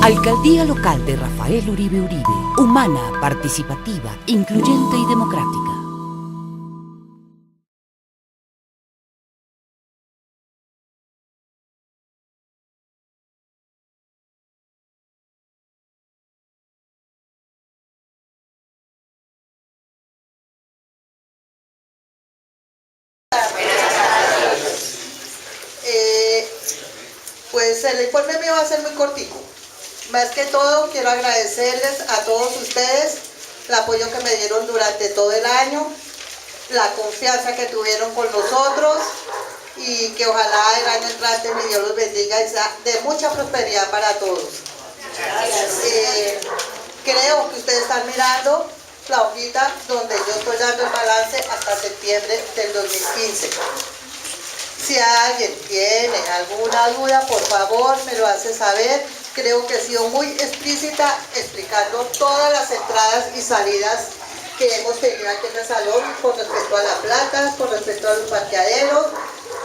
Alcaldía Local de Rafael Uribe Uribe. Humana, participativa, incluyente y democrática. Pues el informe mío va a ser muy cortico. Más que todo quiero agradecerles a todos ustedes el apoyo que me dieron durante todo el año, la confianza que tuvieron con nosotros y que ojalá el año entrante mi Dios los bendiga y sea de mucha prosperidad para todos. Creo que ustedes están mirando la hojita donde yo estoy dando el balance hasta septiembre del 2015. Si alguien tiene alguna duda, por favor me lo hace saber. Creo que he sido muy explícita explicando todas las entradas y salidas que hemos tenido aquí en el salón con respecto a la plata, con respecto a los parqueaderos.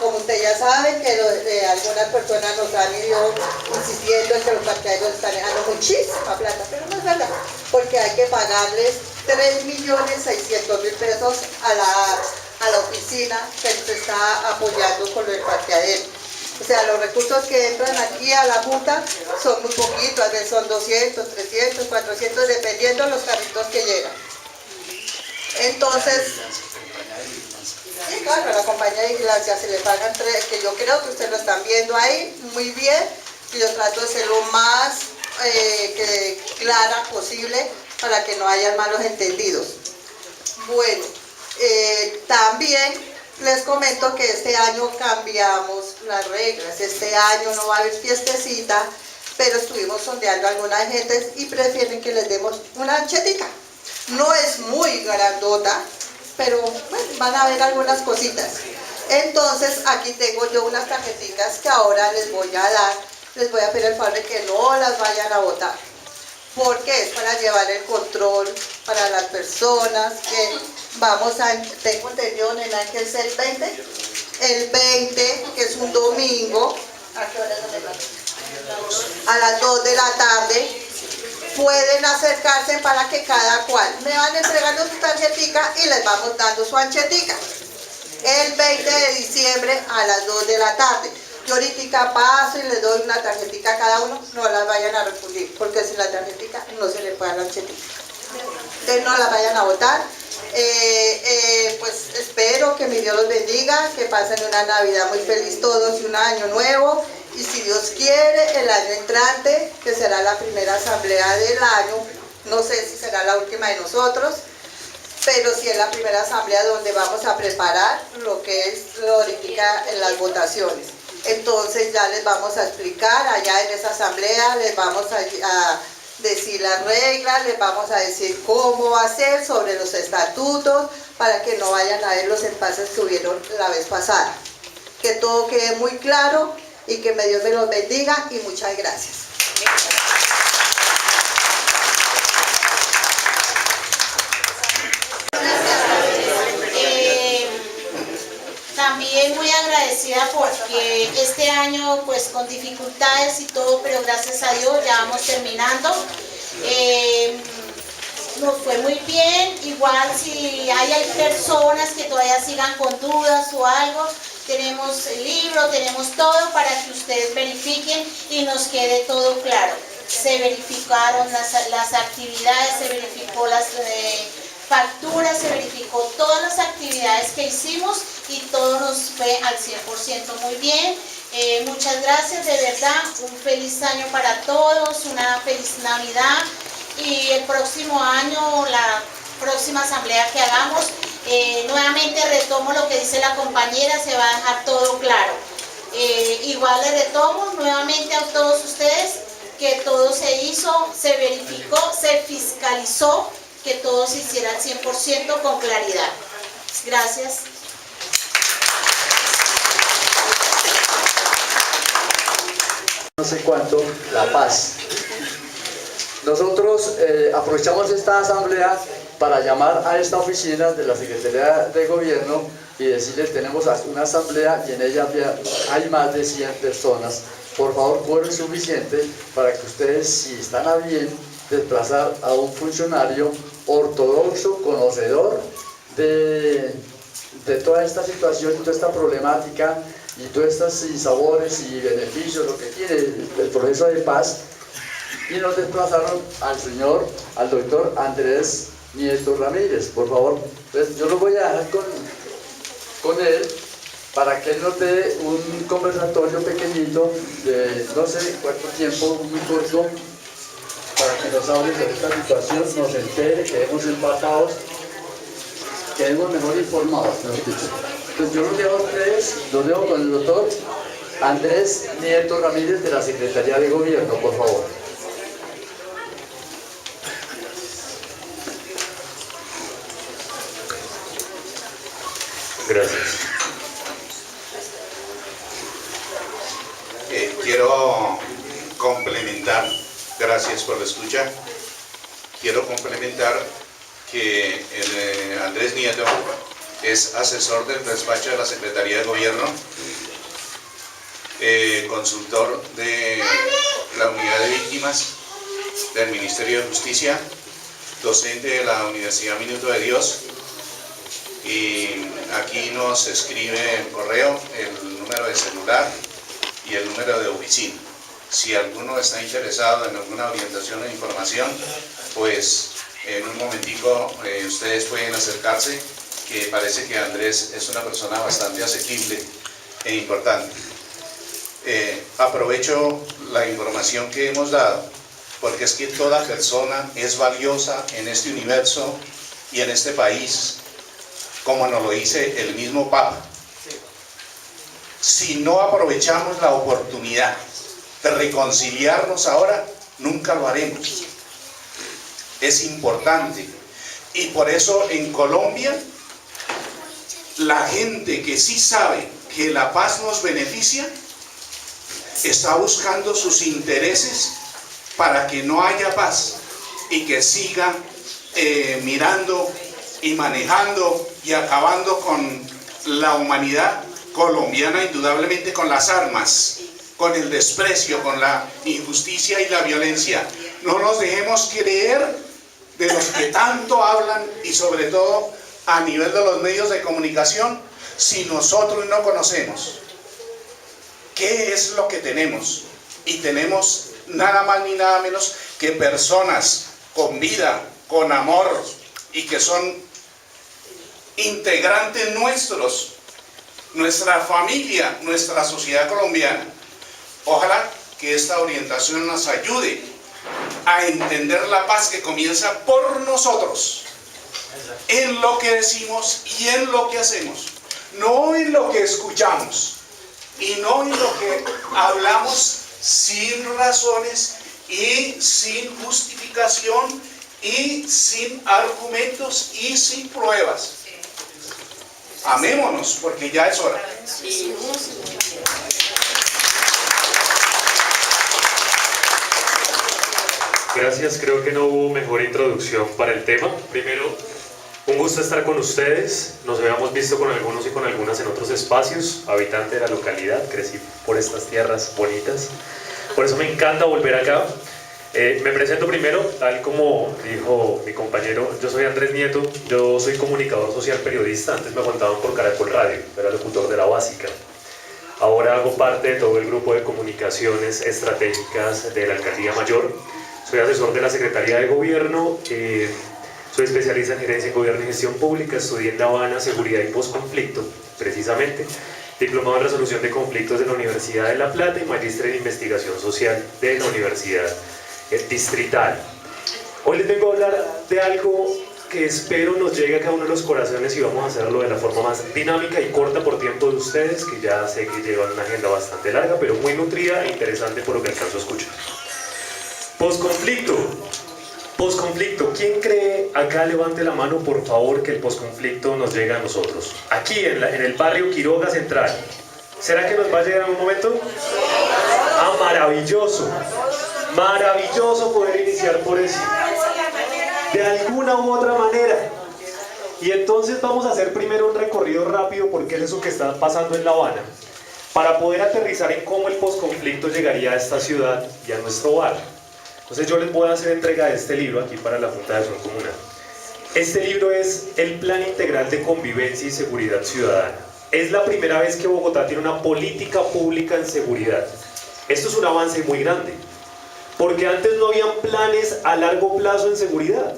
Como ustedes ya saben, que algunas personas nos han ido insistiendo en que los parqueaderos están dejando muchísima plata, pero no es verdad, porque hay que pagarles 3.600.000 pesos a la oficina que nos está apoyando con el parqueadero. O sea, los recursos que entran aquí a la Junta son muy poquitos, a veces son 200, 300, 400, dependiendo de los carritos que llegan. Entonces, sí, claro, a la compañía de vigilancia se le pagan 3, que yo creo que ustedes lo están viendo ahí muy bien, y yo trato de ser lo más clara posible para que no haya malos entendidos. Bueno, también les comento que este año cambiamos las reglas. Este año no va a haber fiestecita, pero estuvimos sondeando a algunas gentes y prefieren que les demos una anchetica. No es muy grandota, pero bueno, van a ver algunas cositas. Entonces aquí tengo yo unas tarjetitas que ahora les voy a dar. Les voy a pedir el favor de que no las vayan a botar, porque es para llevar el control para las personas que vamos a, tengo entendido, nena, que es el 20, que es un domingo, ¿a qué hora es? A las 2 de la tarde, pueden acercarse para que cada cual me van entregando su tarjetica y les vamos dando su anchetica. El 20 de diciembre a las 2 de la tarde. Yo ahorita paso y les doy una tarjetica a cada uno, no las vayan a refundir, porque sin la tarjetica no se les puede dar la anchetica. Entonces no las vayan a votar. Pues espero que mi Dios los bendiga, que pasen una Navidad muy feliz todos y un año nuevo. Y si Dios quiere, el año entrante, que será la primera asamblea del año, no sé si será la última de nosotros, pero sí es la primera asamblea donde vamos a preparar lo que es ahorita en las votaciones. Entonces ya les vamos a explicar allá en esa asamblea, les vamos a decir las reglas, les vamos a decir cómo va a ser sobre los estatutos, para que no vayan a ver los empases que hubieron la vez pasada. Que todo quede muy claro y que Dios me los bendiga y muchas gracias. También muy agradecida porque este año pues con dificultades y todo, pero gracias a Dios ya vamos terminando. Nos fue muy bien. Igual si hay personas que todavía sigan con dudas o algo, tenemos el libro, tenemos todo para que ustedes verifiquen y nos quede todo claro. Se verificaron las actividades, se verificó las facturas, se verificó todas las actividades que hicimos y todo nos fue al 100% muy bien. Muchas gracias, de verdad, un feliz año para todos, una feliz Navidad, y el próximo año, la próxima asamblea que hagamos, nuevamente retomo lo que dice la compañera, se va a dejar todo claro. Igual le retomo nuevamente a todos ustedes que todo se hizo, se verificó, se fiscalizó, que todo se hiciera al 100% con claridad. Gracias. No sé cuánto, la paz. Nosotros aprovechamos esta asamblea para llamar a esta oficina de la Secretaría de Gobierno y decirles: tenemos una asamblea y en ella hay más de 100 personas. Por favor, quórum suficiente para que ustedes, si están a bien, desplazar a un funcionario ortodoxo, conocedor de toda esta situación, toda esta problemática y todos estos sinsabores y beneficios, lo que tiene el proceso de paz. Y nos desplazaron al doctor Andrés Nieto Ramírez. Por favor, pues yo lo voy a dejar con él para que él nos dé un conversatorio pequeñito de no sé cuánto tiempo, muy corto, para que nos hable de esta situación, nos entere, quedemos empatados, quedemos mejor informados, mejor dicho. Entonces yo los dejo a ustedes, los dejo con el doctor Andrés Nieto Ramírez de la Secretaría de Gobierno, por favor. Gracias. Quiero complementar, gracias por la escucha, quiero complementar que Andrés Nieto es asesor del despacho de la Secretaría de Gobierno, consultor de la Unidad de Víctimas del Ministerio de Justicia, docente de la Universidad Minuto de Dios, y aquí nos escribe en correo el número de celular y el número de oficina. Si alguno está interesado en alguna orientación o información, pues en un momentico ustedes pueden acercarse, que parece que Andrés es una persona bastante asequible e importante. Aprovecho la información que hemos dado, porque es que toda persona es valiosa en este universo y en este país, como nos lo dice el mismo Papa. Si no aprovechamos la oportunidad de reconciliarnos ahora, nunca lo haremos. Es importante. Y por eso en Colombia, la gente que sí sabe que la paz nos beneficia, está buscando sus intereses para que no haya paz y que siga mirando y manejando y acabando con la humanidad colombiana, indudablemente con las armas, con el desprecio, con la injusticia y la violencia. No nos dejemos creer de los que tanto hablan, y sobre todo a nivel de los medios de comunicación, si nosotros no conocemos qué es lo que tenemos. Y tenemos nada más ni nada menos que personas con vida, con amor, y que son integrantes nuestros, nuestra familia, nuestra sociedad colombiana. Ojalá que esta orientación nos ayude a entender la paz que comienza por nosotros, en lo que decimos y en lo que hacemos, no en lo que escuchamos y no en lo que hablamos sin razones y sin justificación y sin argumentos y sin pruebas. Amémonos, porque ya es hora. Gracias, creo que no hubo mejor introducción para el tema. Primero, un gusto estar con ustedes. Nos habíamos visto con algunos y con algunas en otros espacios. Habitante de la localidad, crecí por estas tierras bonitas. Por eso me encanta volver acá. Me presento primero, tal como dijo mi compañero. Yo soy Andrés Nieto, yo soy comunicador social periodista. Antes me aguantaban por Caracol Radio, era locutor de La Básica. Ahora hago parte de todo el grupo de comunicaciones estratégicas de la Alcaldía Mayor. Soy asesor de la Secretaría de Gobierno, soy especialista en gerencia en gobierno y gestión pública, estudié en La Habana seguridad y posconflicto, precisamente, diplomado en resolución de conflictos de la Universidad de La Plata y magíster en investigación social de la Universidad Distrital. Hoy les vengo a hablar de algo que espero nos llegue a cada uno de los corazones, y vamos a hacerlo de la forma más dinámica y corta por tiempo de ustedes, que ya sé que llevan una agenda bastante larga, pero muy nutrida e interesante por lo que alcanzo a escuchar. Posconflicto. Posconflicto. ¿Quién cree? Acá levante la mano, por favor, que el posconflicto nos llega a nosotros. Aquí, en el barrio Quiroga Central. ¿Será que nos va a llegar en un momento? Ah, maravilloso. Maravilloso poder iniciar por eso. de alguna u otra manera. Y entonces vamos a hacer primero un recorrido rápido porque es eso que está pasando en La Habana, para poder aterrizar en cómo el posconflicto llegaría a esta ciudad y a nuestro barrio. Entonces yo les voy a hacer entrega de este libro aquí para la Junta de Acción Comunal. Este libro es el Plan Integral de Convivencia y Seguridad Ciudadana. Es la primera vez que Bogotá tiene una política pública en seguridad. Esto es un avance muy grande, porque antes no habían planes a largo plazo en seguridad.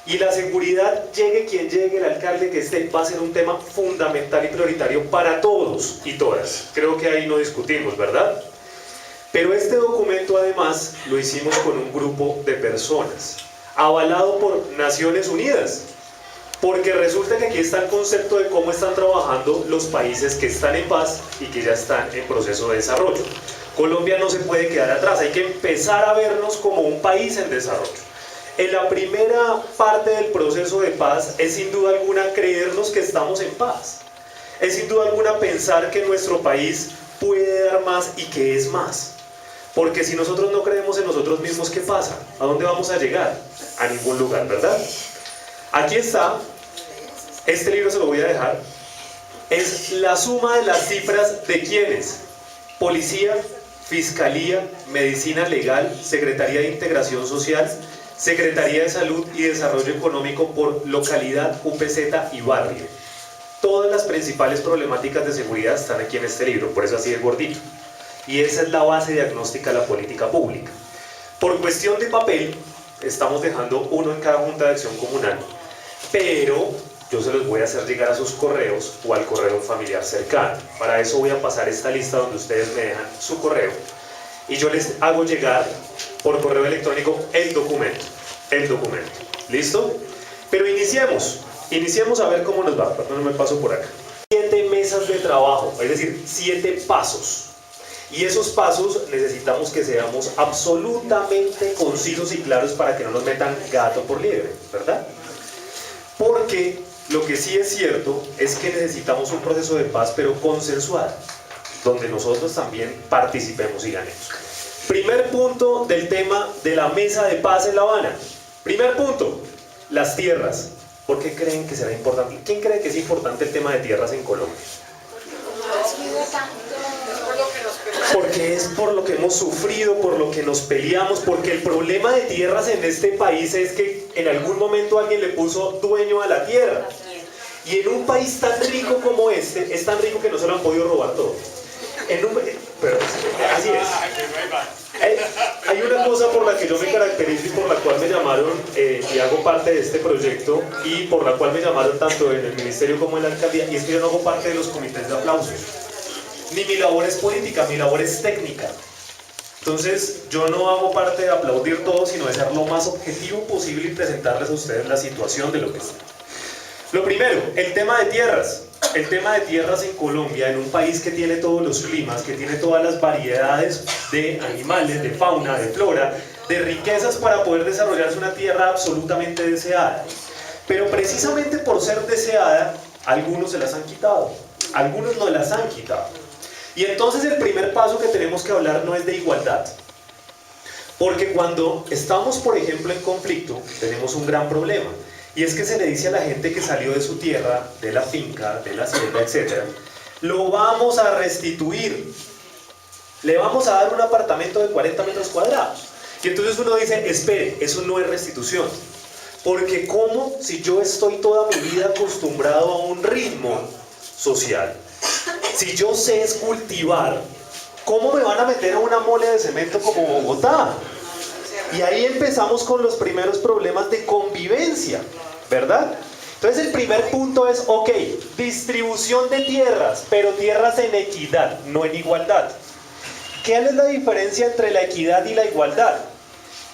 Y la seguridad, llegue quien llegue, el alcalde que esté, va a ser un tema fundamental y prioritario para todos y todas. Creo que ahí no discutimos, ¿verdad? Pero este documento además lo hicimos con un grupo de personas, avalado por Naciones Unidas, porque resulta que aquí está el concepto de cómo están trabajando los países que están en paz y que ya están en proceso de desarrollo. Colombia no se puede quedar atrás, hay que empezar a vernos como un país en desarrollo. En la primera parte del proceso de paz es sin duda alguna creernos que estamos en paz. Es sin duda alguna pensar que nuestro país puede dar más y que es más. Porque si nosotros no creemos en nosotros mismos, ¿qué pasa? ¿A dónde vamos a llegar? A ningún lugar, ¿verdad? Aquí está, este libro se lo voy a dejar. Es la suma de las cifras de quiénes: Policía, Fiscalía, Medicina Legal, Secretaría de Integración Social, Secretaría de Salud y Desarrollo Económico por localidad, UPZ y barrio. Todas las principales problemáticas de seguridad están aquí en este libro, por eso así es gordito. Y esa es la base diagnóstica de la política pública. Por cuestión de papel, estamos dejando uno en cada Junta de Acción Comunal, pero yo se los voy a hacer llegar a sus correos o al correo de un familiar cercano. Para eso voy a pasar esta lista donde ustedes me dejan su correo y yo les hago llegar por correo electrónico el documento. ¿Listo? Pero iniciemos a ver cómo nos va. No me paso por acá. 7 mesas de trabajo, es decir, 7 pasos. Y esos pasos necesitamos que seamos absolutamente concisos y claros para que no nos metan gato por liebre, ¿verdad? Porque lo que sí es cierto es que necesitamos un proceso de paz, pero consensuado, donde nosotros también participemos y ganemos. Primer punto del tema de la mesa de paz en La Habana. Primer punto, las tierras. ¿Por qué creen que será importante? ¿Quién cree que es importante el tema de tierras en Colombia? Porque es por lo que hemos sufrido, por lo que nos peleamos, porque el problema de tierras en este país es que en algún momento alguien le puso dueño a la tierra. Y en un país tan rico como este, es tan rico que no se lo han podido robar todo. Pero así es. Hay una cosa por la que yo me caracterizo y por la cual me llamaron y hago parte de este proyecto y por la cual me llamaron tanto en el ministerio como en la alcaldía, y es que yo no hago parte de los comités de aplausos. Ni mi labor es política, mi labor es técnica. Entonces yo no hago parte de aplaudir todo, sino de ser lo más objetivo posible y presentarles a ustedes la situación de lo que está. Lo primero, el tema de tierras. El tema de tierras en Colombia, en un país que tiene todos los climas, que tiene todas las variedades de animales, de fauna, de flora, de riquezas para poder desarrollarse una tierra absolutamente deseada. Pero precisamente por ser deseada, algunos se las han quitado, algunos no las han quitado. Y entonces el primer paso que tenemos que hablar no es de igualdad. Porque cuando estamos, por ejemplo, en conflicto, tenemos un gran problema. Y es que se le dice a la gente que salió de su tierra, de la finca, de la hacienda, etc., lo vamos a restituir. Le vamos a dar un apartamento de 40 metros cuadrados. Y entonces uno dice, espere, eso no es restitución. Porque ¿cómo si yo estoy toda mi vida acostumbrado a un ritmo social? Si yo sé es cultivar, ¿cómo me van a meter a una mole de cemento como Bogotá? Y ahí empezamos con los primeros problemas de convivencia, ¿verdad? Entonces el primer punto es, ok, distribución de tierras, pero tierras en equidad, no en igualdad. ¿Qué es la diferencia entre la equidad y la igualdad?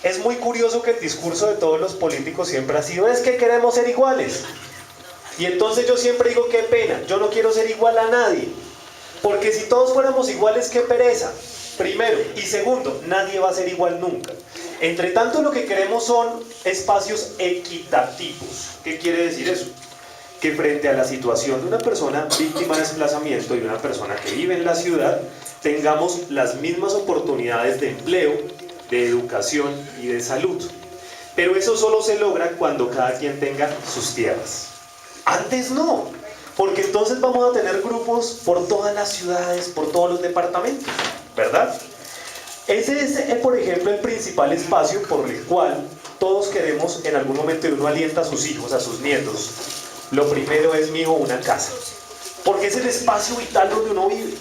Es muy curioso que el discurso de todos los políticos siempre ha sido, es que queremos ser iguales. Y entonces yo siempre digo, qué pena, yo no quiero ser igual a nadie. Porque si todos fuéramos iguales, qué pereza. Primero. Y segundo, nadie va a ser igual nunca. Entre tanto, lo que queremos son espacios equitativos. ¿Qué quiere decir eso? Que frente a la situación de una persona víctima de desplazamiento y una persona que vive en la ciudad, tengamos las mismas oportunidades de empleo, de educación y de salud. Pero eso solo se logra cuando cada quien tenga sus tierras. Antes no, porque entonces vamos a tener grupos por todas las ciudades, por todos los departamentos, ¿verdad? Ese es, por ejemplo, el principal espacio por el cual todos queremos en algún momento, y uno alienta a sus hijos, a sus nietos. Lo primero es, mijo, una casa, porque es el espacio vital donde uno vive,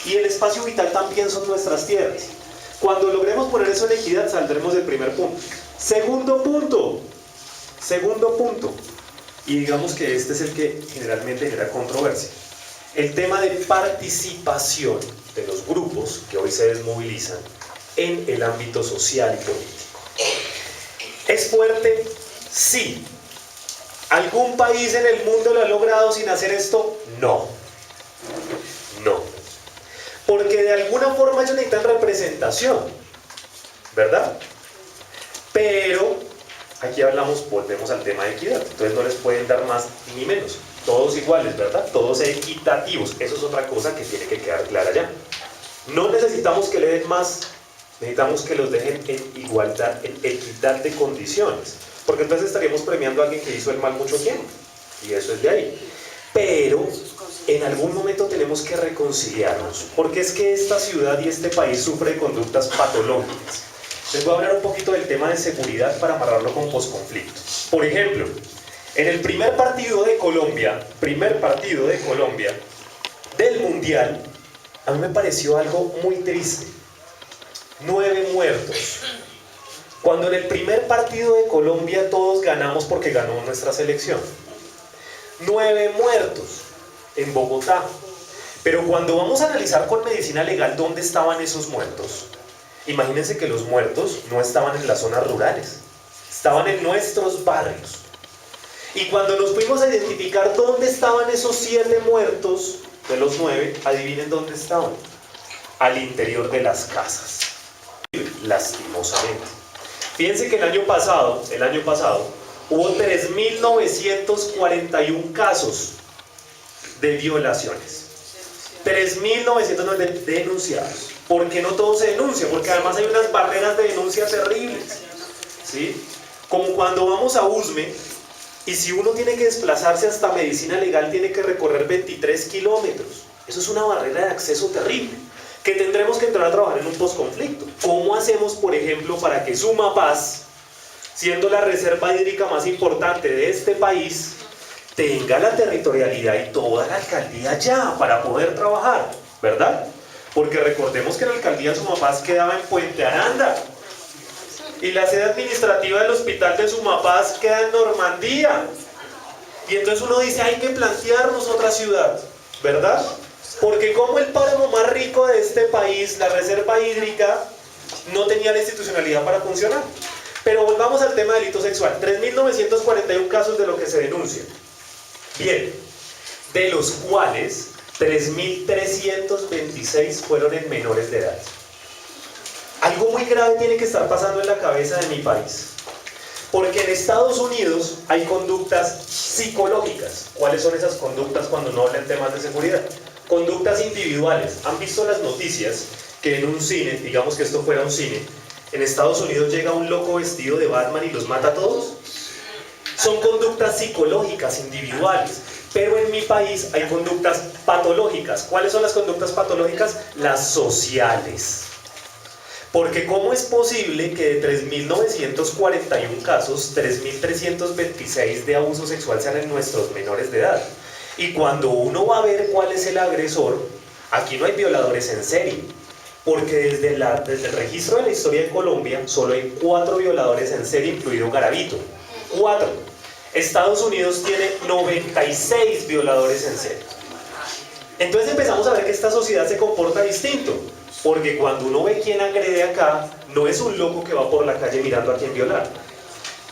y el espacio vital también son nuestras tierras. Cuando logremos poner eso en equidad, saldremos del primer punto. Segundo punto, y digamos que este es el que generalmente genera controversia, el tema de participación de los grupos que hoy se desmovilizan en el ámbito social y político. ¿Es fuerte? Sí. ¿Algún país en el mundo lo ha logrado sin hacer esto? No. No. Porque de alguna forma ellos necesitan representación, ¿verdad? Pero aquí volvemos al tema de equidad. Entonces no les pueden dar más ni menos. Todos iguales, ¿verdad? Todos equitativos. Eso es otra cosa que tiene que quedar clara ya. No necesitamos que le den más, necesitamos que los dejen en igualdad, en equidad de condiciones. Porque entonces estaríamos premiando a alguien que hizo el mal mucho tiempo. Y eso es de ahí. Pero en algún momento tenemos que reconciliarnos. Porque es que esta ciudad y este país sufre de conductas patológicas. Les voy a hablar un poquito del tema de seguridad para amarrarlo con posconflicto. Por ejemplo, en el primer partido de Colombia del Mundial, a mí me pareció algo muy triste. 9 muertos. Cuando en el primer partido de Colombia todos ganamos porque ganó nuestra selección. 9 muertos en Bogotá. Pero cuando vamos a analizar con medicina legal dónde estaban esos muertos, imagínense que los muertos no estaban en las zonas rurales, estaban en nuestros barrios. Y cuando nos fuimos a identificar dónde estaban esos 7 muertos de los 9, adivinen dónde estaban. Al interior de las casas. Lastimosamente. Fíjense que el año pasado, hubo 3.941 casos de violaciones. 3.900 denunciados. ¿Por qué no todo se denuncia? Porque además hay unas barreras de denuncia terribles, ¿sí? Como cuando vamos a USME, y si uno tiene que desplazarse hasta medicina legal, tiene que recorrer 23 kilómetros. Eso es una barrera de acceso terrible, que tendremos que entrar a trabajar en un posconflicto. ¿Cómo hacemos, por ejemplo, para que Sumapaz, siendo la reserva hídrica más importante de este país, tenga la territorialidad y toda la alcaldía ya para poder trabajar, ¿verdad? Porque recordemos que la alcaldía de Sumapaz quedaba en Puente Aranda y la sede administrativa del hospital de Sumapaz queda en Normandía. Y entonces uno dice, hay que plantearnos otra ciudad, ¿verdad? Porque como el páramo más rico de este país, la reserva hídrica, no tenía la institucionalidad para funcionar. Pero volvamos al tema de delito sexual. 3.941 casos de lo que se denuncia. Bien, de los cuales 3.326 fueron en menores de edad. Algo muy grave tiene que estar pasando en la cabeza de mi país. Porque en Estados Unidos hay conductas psicológicas. ¿Cuáles son esas conductas cuando no hablan temas de seguridad? Conductas individuales. ¿Han visto las noticias que en un cine, digamos que esto fuera un cine, en Estados Unidos llega un loco vestido de Batman y los mata a todos? Son conductas psicológicas, individuales. Pero en mi país hay conductas patológicas. ¿Cuáles son las conductas patológicas? Las sociales. Porque ¿cómo es posible que de 3.941 casos, 3.326 de abuso sexual sean en nuestros menores de edad? Y cuando uno va a ver cuál es el agresor, aquí no hay violadores en serie. Porque desde el registro de la historia de Colombia, solo hay 4 violadores en serie, incluido Garavito. 4. Estados Unidos tiene 96 violadores en serie. Entonces empezamos a ver que esta sociedad se comporta distinto. Porque cuando uno ve quién agrede acá, no es un loco que va por la calle mirando a quién violar.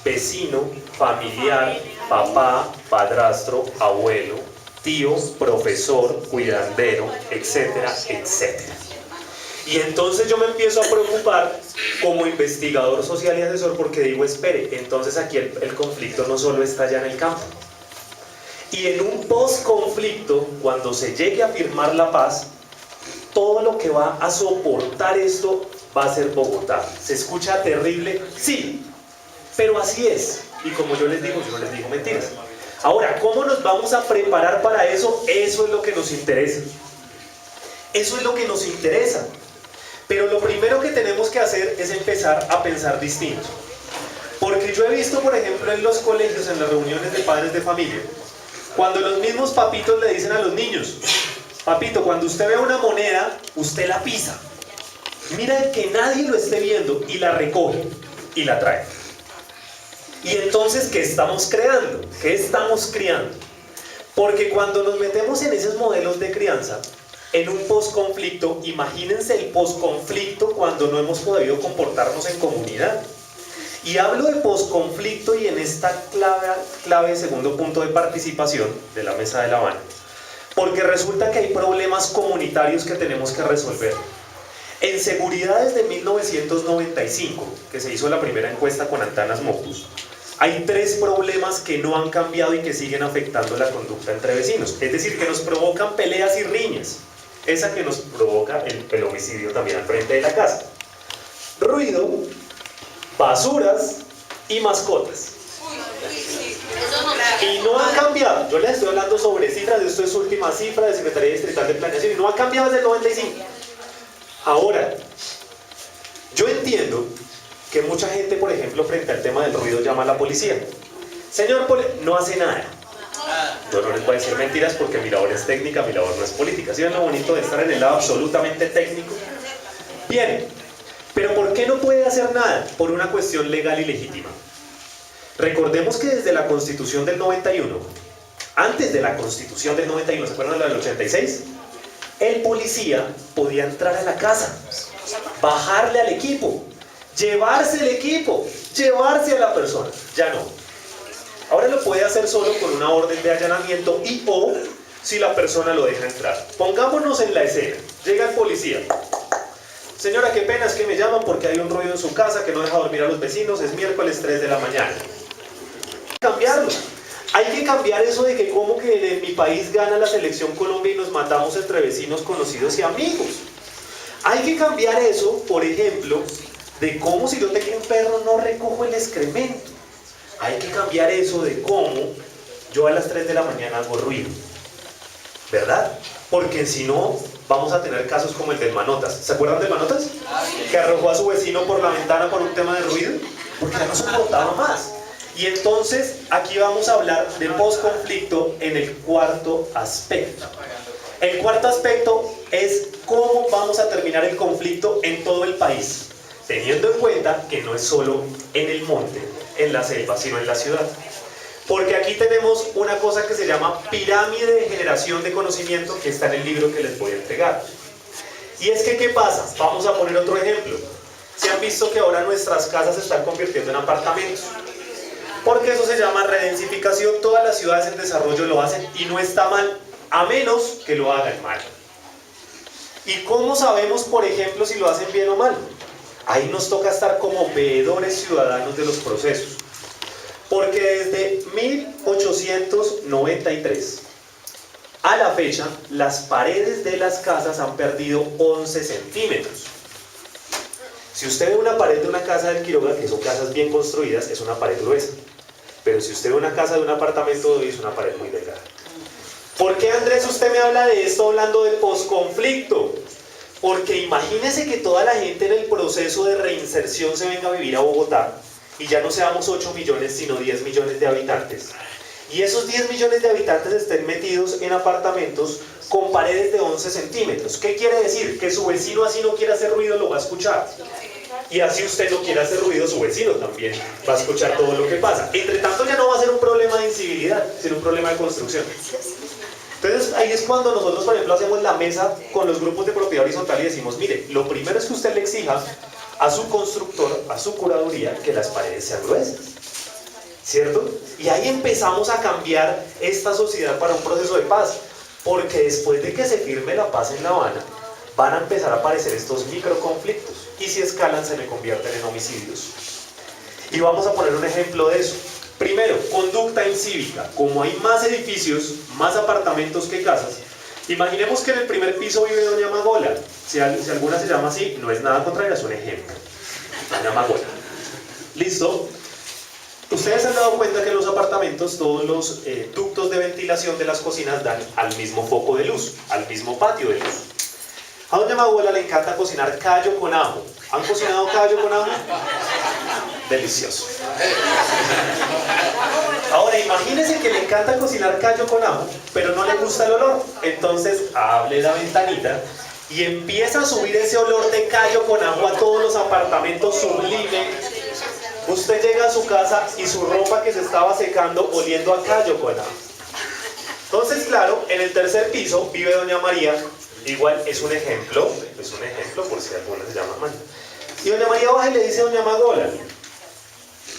Vecino, familiar, papá, padrastro, abuelo, tío, profesor, cuidandero, etcétera, etcétera. Y entonces yo me empiezo a preocupar como investigador social y asesor porque digo, espere, entonces aquí el conflicto no solo está allá en el campo. Y en un post-conflicto, cuando se llegue a firmar la paz, todo lo que va a soportar esto va a ser Bogotá. ¿Se escucha terrible? Sí. Pero así es, y como yo no les digo mentiras. Ahora, ¿cómo nos vamos a preparar para eso? Eso es lo que nos interesa. Eso es lo que nos interesa. Pero lo primero que tenemos que hacer es empezar a pensar distinto. Porque yo he visto, por ejemplo, en los colegios, en las reuniones de padres de familia, cuando los mismos papitos le dicen a los niños: papito, cuando usted vea una moneda, usted la pisa. Mira que nadie lo esté viendo y la recoge y la trae. Y entonces, ¿qué estamos creando? ¿Qué estamos criando? Porque cuando nos metemos en esos modelos de crianza, en un posconflicto, imagínense el posconflicto cuando no hemos podido comportarnos en comunidad. Y hablo de posconflicto y en esta clave segundo punto de participación de la Mesa de La Habana, porque resulta que hay problemas comunitarios que tenemos que resolver. En seguridad desde 1995, que se hizo la primera encuesta con Antanas Mockus, hay 3 problemas que no han cambiado y que siguen afectando la conducta entre vecinos, es decir, que nos provocan peleas y riñas. Esa que nos provoca el homicidio también al frente de la casa: ruido, basuras y mascotas. Y no han cambiado. Yo les estoy hablando sobre cifras, esto es última cifra de Secretaría Distrital de Planeación, y no ha cambiado desde el 95. Ahora, yo entiendo que mucha gente, por ejemplo, frente al tema del ruido llama a la policía. Señor no hace nada. Yo no les voy a decir mentiras porque mi labor es técnica, mi labor no es política. ¿Sí ven lo bonito de estar en el lado absolutamente técnico? Bien, pero ¿por qué no puede hacer nada? Por una cuestión legal y legítima. Recordemos que desde la Constitución del 91, antes de la Constitución del 91, ¿se acuerdan de la del 86? El policía podía entrar a la casa, bajarle al equipo, llevarse el equipo, llevarse a la persona. Ya no. Ahora lo puede hacer solo con una orden de allanamiento y o si la persona lo deja entrar. Pongámonos en la escena. Llega el policía. Señora, qué pena, es que me llaman porque hay un ruido en su casa que no deja dormir a los vecinos, es miércoles 3 de la mañana. Hay que cambiarlo. Hay que cambiar eso de que como que en mi país gana la selección Colombia y nos matamos entre vecinos, conocidos y amigos. Hay que cambiar eso, por ejemplo, de cómo si yo tengo un perro no recojo el excremento. Hay que cambiar eso de cómo yo a las 3 de la mañana hago ruido. ¿Verdad? Porque si no, vamos a tener casos como el del Manotas. ¿Se acuerdan del Manotas? Que arrojó a su vecino por la ventana por un tema de ruido, porque ya no soportaba más. Y entonces, aquí vamos a hablar de posconflicto en el cuarto aspecto. El cuarto aspecto es cómo vamos a terminar el conflicto en todo el país, teniendo en cuenta que no es solo en el monte, en la selva, sino en la ciudad. Porque aquí tenemos una cosa que se llama pirámide de generación de conocimiento, que está en el libro que les voy a entregar. Y es que, ¿qué pasa? Vamos a poner otro ejemplo. Se han visto que ahora nuestras casas se están convirtiendo en apartamentos. Porque eso se llama redensificación. Todas las ciudades en desarrollo lo hacen y no está mal, a menos que lo hagan mal. ¿Y cómo sabemos, por ejemplo, si lo hacen bien o mal? Ahí nos toca estar como veedores ciudadanos de los procesos. Porque desde 1893 a la fecha, las paredes de las casas han perdido 11 centímetros. Si usted ve una pared de una casa del Quiroga, que son casas bien construidas, es una pared gruesa. Pero si usted ve una casa de un apartamento, es una pared muy delgada. ¿Por qué, Andrés, usted me habla de esto hablando de posconflicto? Porque imagínese que toda la gente en el proceso de reinserción se venga a vivir a Bogotá y ya no seamos 8 millones, sino 10 millones de habitantes. Y esos 10 millones de habitantes estén metidos en apartamentos con paredes de 11 centímetros. ¿Qué quiere decir? Que su vecino así no quiere hacer ruido, lo va a escuchar. Y así usted no quiere hacer ruido, su vecino también va a escuchar todo lo que pasa. Entre tanto, ya no va a ser un problema de incivilidad, sino un problema de construcción. Entonces ahí es cuando nosotros, por ejemplo, hacemos la mesa con los grupos de propiedad horizontal y decimos: mire, lo primero es que usted le exija a su constructor, a su curaduría, que las paredes sean gruesas, ¿cierto? Y ahí empezamos a cambiar esta sociedad para un proceso de paz, porque después de que se firme la paz en La Habana, van a empezar a aparecer estos microconflictos, y si escalan se me convierten en homicidios. Y vamos a poner un ejemplo de eso. Primero, conducta incívica. Como hay más edificios, más apartamentos que casas, imaginemos que en el primer piso vive doña Magola. Si alguna se llama así, no es nada contrario, es un ejemplo. Doña Magola. ¿Listo? Ustedes se han dado cuenta que en los apartamentos todos los ductos de ventilación de las cocinas dan al mismo foco de luz, al mismo patio de luz. A doña Mabuela le encanta cocinar callo con ajo. ¿Han cocinado callo con ajo? Delicioso. Ahora imagínense que le encanta cocinar callo con ajo, pero no le gusta el olor. Entonces abre la ventanita y empieza a subir ese olor de callo con ajo a todos los apartamentos sublime. Usted llega a su casa y su ropa que se estaba secando oliendo a callo con ajo. Entonces, claro, en el tercer piso vive doña María. Igual es un ejemplo por si alguna se llama María. Y doña María baja y le dice a doña Magola: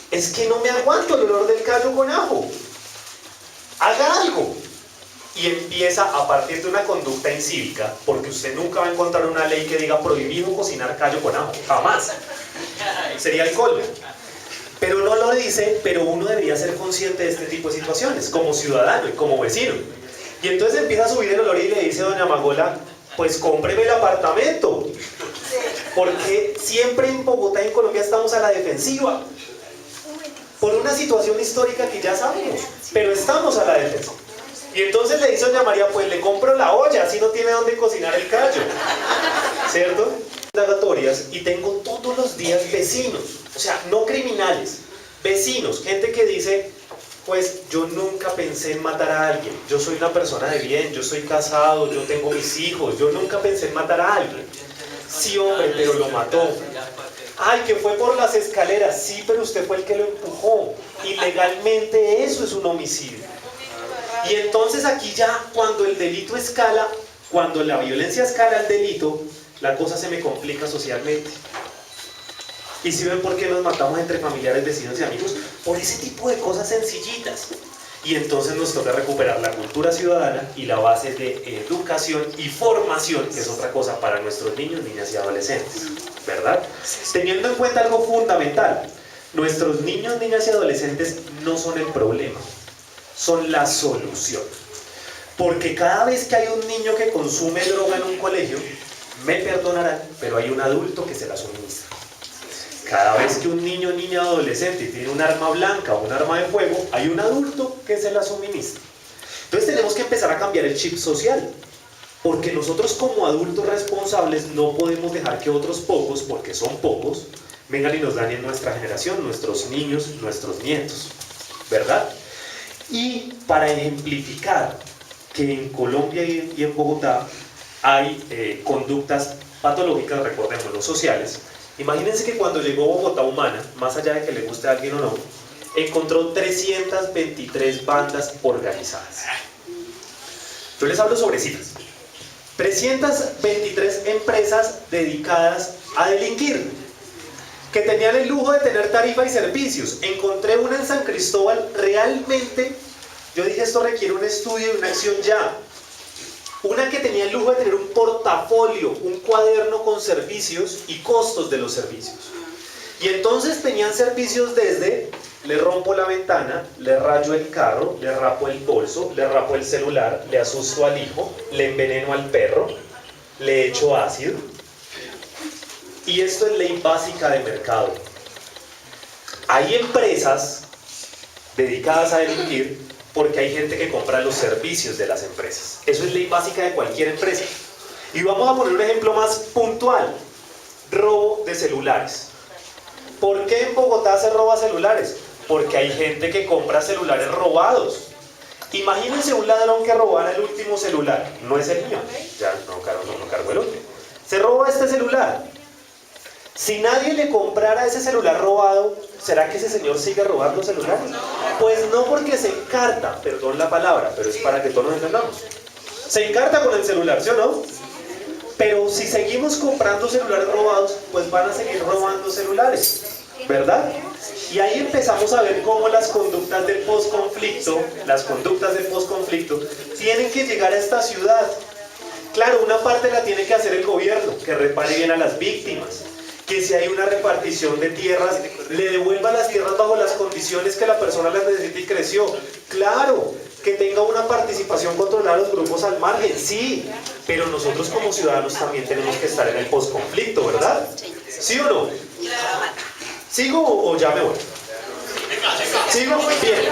es que no me aguanto el olor del callo con ajo. Haga algo. Y empieza a partir de una conducta incívica, porque usted nunca va a encontrar una ley que diga prohibido cocinar callo con ajo. Jamás. Sería el colmo. Pero no lo dice, pero uno debería ser consciente de este tipo de situaciones, como ciudadano y como vecino. Y entonces empieza a subir el olor y le dice a doña Magola: pues cómpreme el apartamento. Porque siempre en Bogotá y en Colombia estamos a la defensiva. Por una situación histórica que ya sabemos, pero estamos a la defensiva. Y entonces le dice a doña María: pues le compro la olla, así no tiene dónde cocinar el callo. ¿Cierto? Indagatorias, y tengo todos los días vecinos, o sea, no criminales, vecinos, gente que dice: pues yo nunca pensé en matar a alguien, yo soy una persona de bien, yo soy casado, yo tengo mis hijos, yo nunca pensé en matar a alguien. Sí, hombre, pero lo mató. Ay, que fue por las escaleras. Sí, pero usted fue el que lo empujó. Ilegalmente eso es un homicidio. Y entonces aquí ya, cuando el delito escala, cuando la violencia escala al delito, la cosa se me complica socialmente. ¿Y si ven por qué nos matamos entre familiares, vecinos y amigos? Por ese tipo de cosas sencillitas. Y entonces nos toca recuperar la cultura ciudadana y la base de educación y formación, que es otra cosa para nuestros niños, niñas y adolescentes, ¿verdad? Teniendo en cuenta algo fundamental: nuestros niños, niñas y adolescentes no son el problema, son la solución. Porque cada vez que hay un niño que consume droga en un colegio, me perdonarán, pero hay un adulto que se la suministra. Cada vez que un niño, niña o adolescente tiene un arma blanca o un arma de fuego, hay un adulto que se la suministra. Entonces tenemos que empezar a cambiar el chip social, porque nosotros como adultos responsables no podemos dejar que otros pocos, porque son pocos, vengan y nos dañen nuestra generación, nuestros niños, nuestros nietos, ¿verdad? Y para ejemplificar que en Colombia y en Bogotá hay conductas patológicas, recordémoslo, sociales. Imagínense que cuando llegó Bogotá Humana, más allá de que le guste a alguien o no, encontró 323 bandas organizadas. Yo les hablo sobre cifras. 323 empresas dedicadas a delinquir, que tenían el lujo de tener tarifa y servicios. Encontré una en San Cristóbal, realmente, yo dije, esto requiere un estudio y una acción ya. Una que tenía el lujo de tener un portafolio, un cuaderno con servicios y costos de los servicios. Y entonces tenían servicios desde: le rompo la ventana, le rayo el carro, le rapo el bolso, le rapo el celular, le asusto al hijo, le enveneno al perro, le echo ácido. Y esto es ley básica de mercado. Hay empresas dedicadas a delinquir porque hay gente que compra los servicios de las empresas. Eso es ley básica de cualquier empresa. Y vamos a poner un ejemplo más puntual: robo de celulares. ¿Por qué en Bogotá se roba celulares? Porque hay gente que compra celulares robados. Imagínense un ladrón que robara el último celular. No es el mío, ya no cargo el otro. Se roba este celular. Si nadie le comprara ese celular robado, ¿será que ese señor sigue robando celulares? Pues no, porque se encarta, perdón la palabra, pero es para que todos nos entendamos. Se encarta con el celular, ¿sí o no? Pero si seguimos comprando celulares robados, pues van a seguir robando celulares, ¿verdad? Y ahí empezamos a ver cómo las conductas del posconflicto, tienen que llegar a esta ciudad. Claro, una parte la tiene que hacer el gobierno, que repare bien a las víctimas, que si hay una repartición de tierras, le devuelva las tierras bajo las condiciones que la persona las necesita y creció. Claro, que tenga una participación controlada de los grupos al margen, sí, pero nosotros como ciudadanos también tenemos que estar en el posconflicto, ¿verdad? ¿Sí o no? ¿Sigo o ya me voy? ¿Sigo? Bien.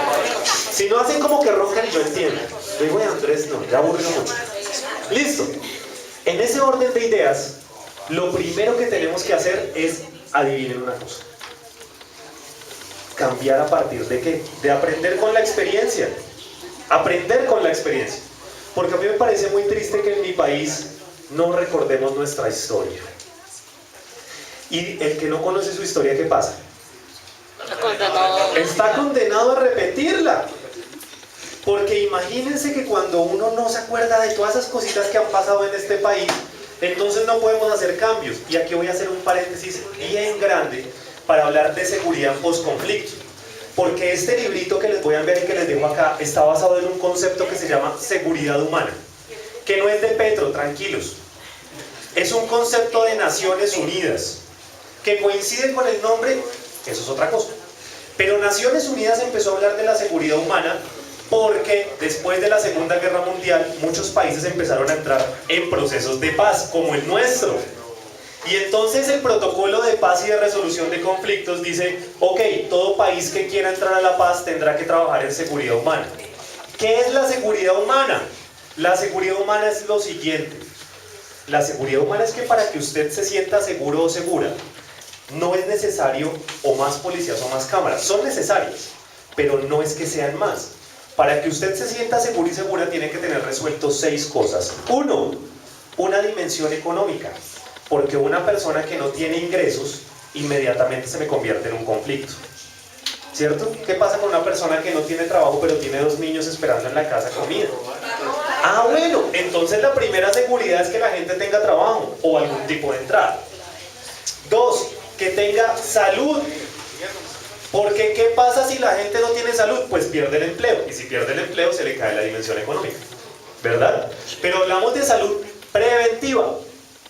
Si no hacen como que roncan y yo entiendo. Digo, Andrés, no, ya aburrió mucho. Listo. En ese orden de ideas, lo primero que tenemos que hacer es, adivinen una cosa. Cambiar a partir de qué? De aprender con la experiencia. Aprender con la experiencia. Porque a mí me parece muy triste que en mi país no recordemos nuestra historia. Y el que no conoce su historia, ¿qué pasa? Está condenado a repetirla. Porque imagínense que cuando uno no se acuerda de todas esas cositas que han pasado en este país, entonces no podemos hacer cambios. Y aquí voy a hacer un paréntesis bien grande para hablar de seguridad post-conflicto. Porque este librito que les voy a enviar y que les dejo acá está basado en un concepto que se llama seguridad humana. Que no es de Petro, tranquilos. Es un concepto de Naciones Unidas. Que coincide con el nombre, eso es otra cosa. Pero Naciones Unidas empezó a hablar de la seguridad humana porque después de la Segunda Guerra Mundial muchos países empezaron a entrar en procesos de paz, como el nuestro. Y entonces el protocolo de paz y de resolución de conflictos dice, ok, todo país que quiera entrar a la paz tendrá que trabajar en seguridad humana. ¿Qué es la seguridad humana? La seguridad humana es lo siguiente. La seguridad humana es que para que usted se sienta seguro o segura, no es necesario o más policías o más cámaras. Son necesarias, pero no es que sean más. Para que usted se sienta seguro y segura, tiene que tener resueltos 6 cosas. 1, una dimensión económica. Porque una persona que no tiene ingresos, inmediatamente se me convierte en un conflicto. ¿Cierto? ¿Qué pasa con una persona que no tiene trabajo, pero tiene 2 niños esperando en la casa comida? Ah, bueno, entonces la primera seguridad es que la gente tenga trabajo o algún tipo de entrada. 2, que tenga salud. Porque ¿qué pasa si la gente no tiene salud? Pues pierde el empleo. Y si pierde el empleo, se le cae la dimensión económica. ¿Verdad? Pero hablamos de salud preventiva,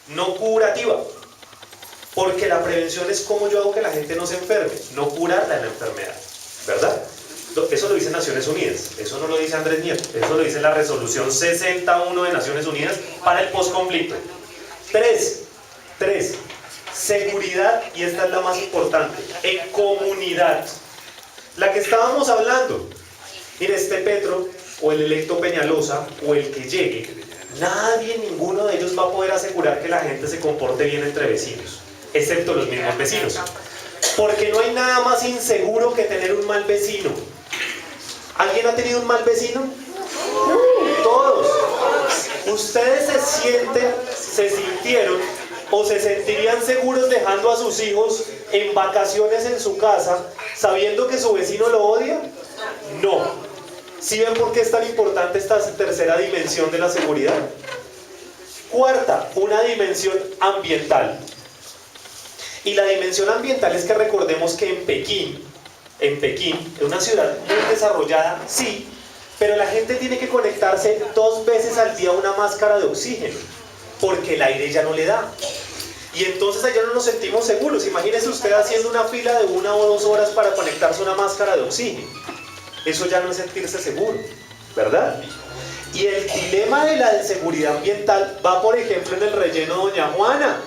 no curativa. Porque la prevención es cómo yo hago que la gente no se enferme, no curarla en la enfermedad. ¿Verdad? Eso lo dice Naciones Unidas. Eso no lo dice Andrés Nieto. Eso lo dice la resolución 61 de Naciones Unidas para el posconflicto. 3. Seguridad, y esta es la más importante, en comunidad. La que estábamos hablando. Mire, este Petro, o el electo Peñalosa, o el que llegue, nadie, ninguno de ellos va a poder asegurar que la gente se comporte bien entre vecinos, excepto los mismos vecinos. Porque no hay nada más inseguro que tener un mal vecino. ¿Alguien ha tenido un mal vecino? Todos. Ustedes se sintieron o se sentirían seguros dejando a sus hijos en vacaciones en su casa sabiendo que su vecino lo odia? No. ¿Sí ven por qué es tan importante esta tercera dimensión de la seguridad? 4, una dimensión ambiental. Y la dimensión ambiental es que recordemos que en Pekín, es una ciudad muy desarrollada, sí, pero la gente tiene que conectarse 2 veces al día a una máscara de oxígeno, porque el aire ya no le da. Y entonces allá no nos sentimos seguros. Imagínese usted haciendo una fila de 1 o 2 horas para conectarse a una máscara de oxígeno. Eso ya no es sentirse seguro, ¿verdad? Y el dilema de la seguridad ambiental va, por ejemplo, en el relleno Doña Juana.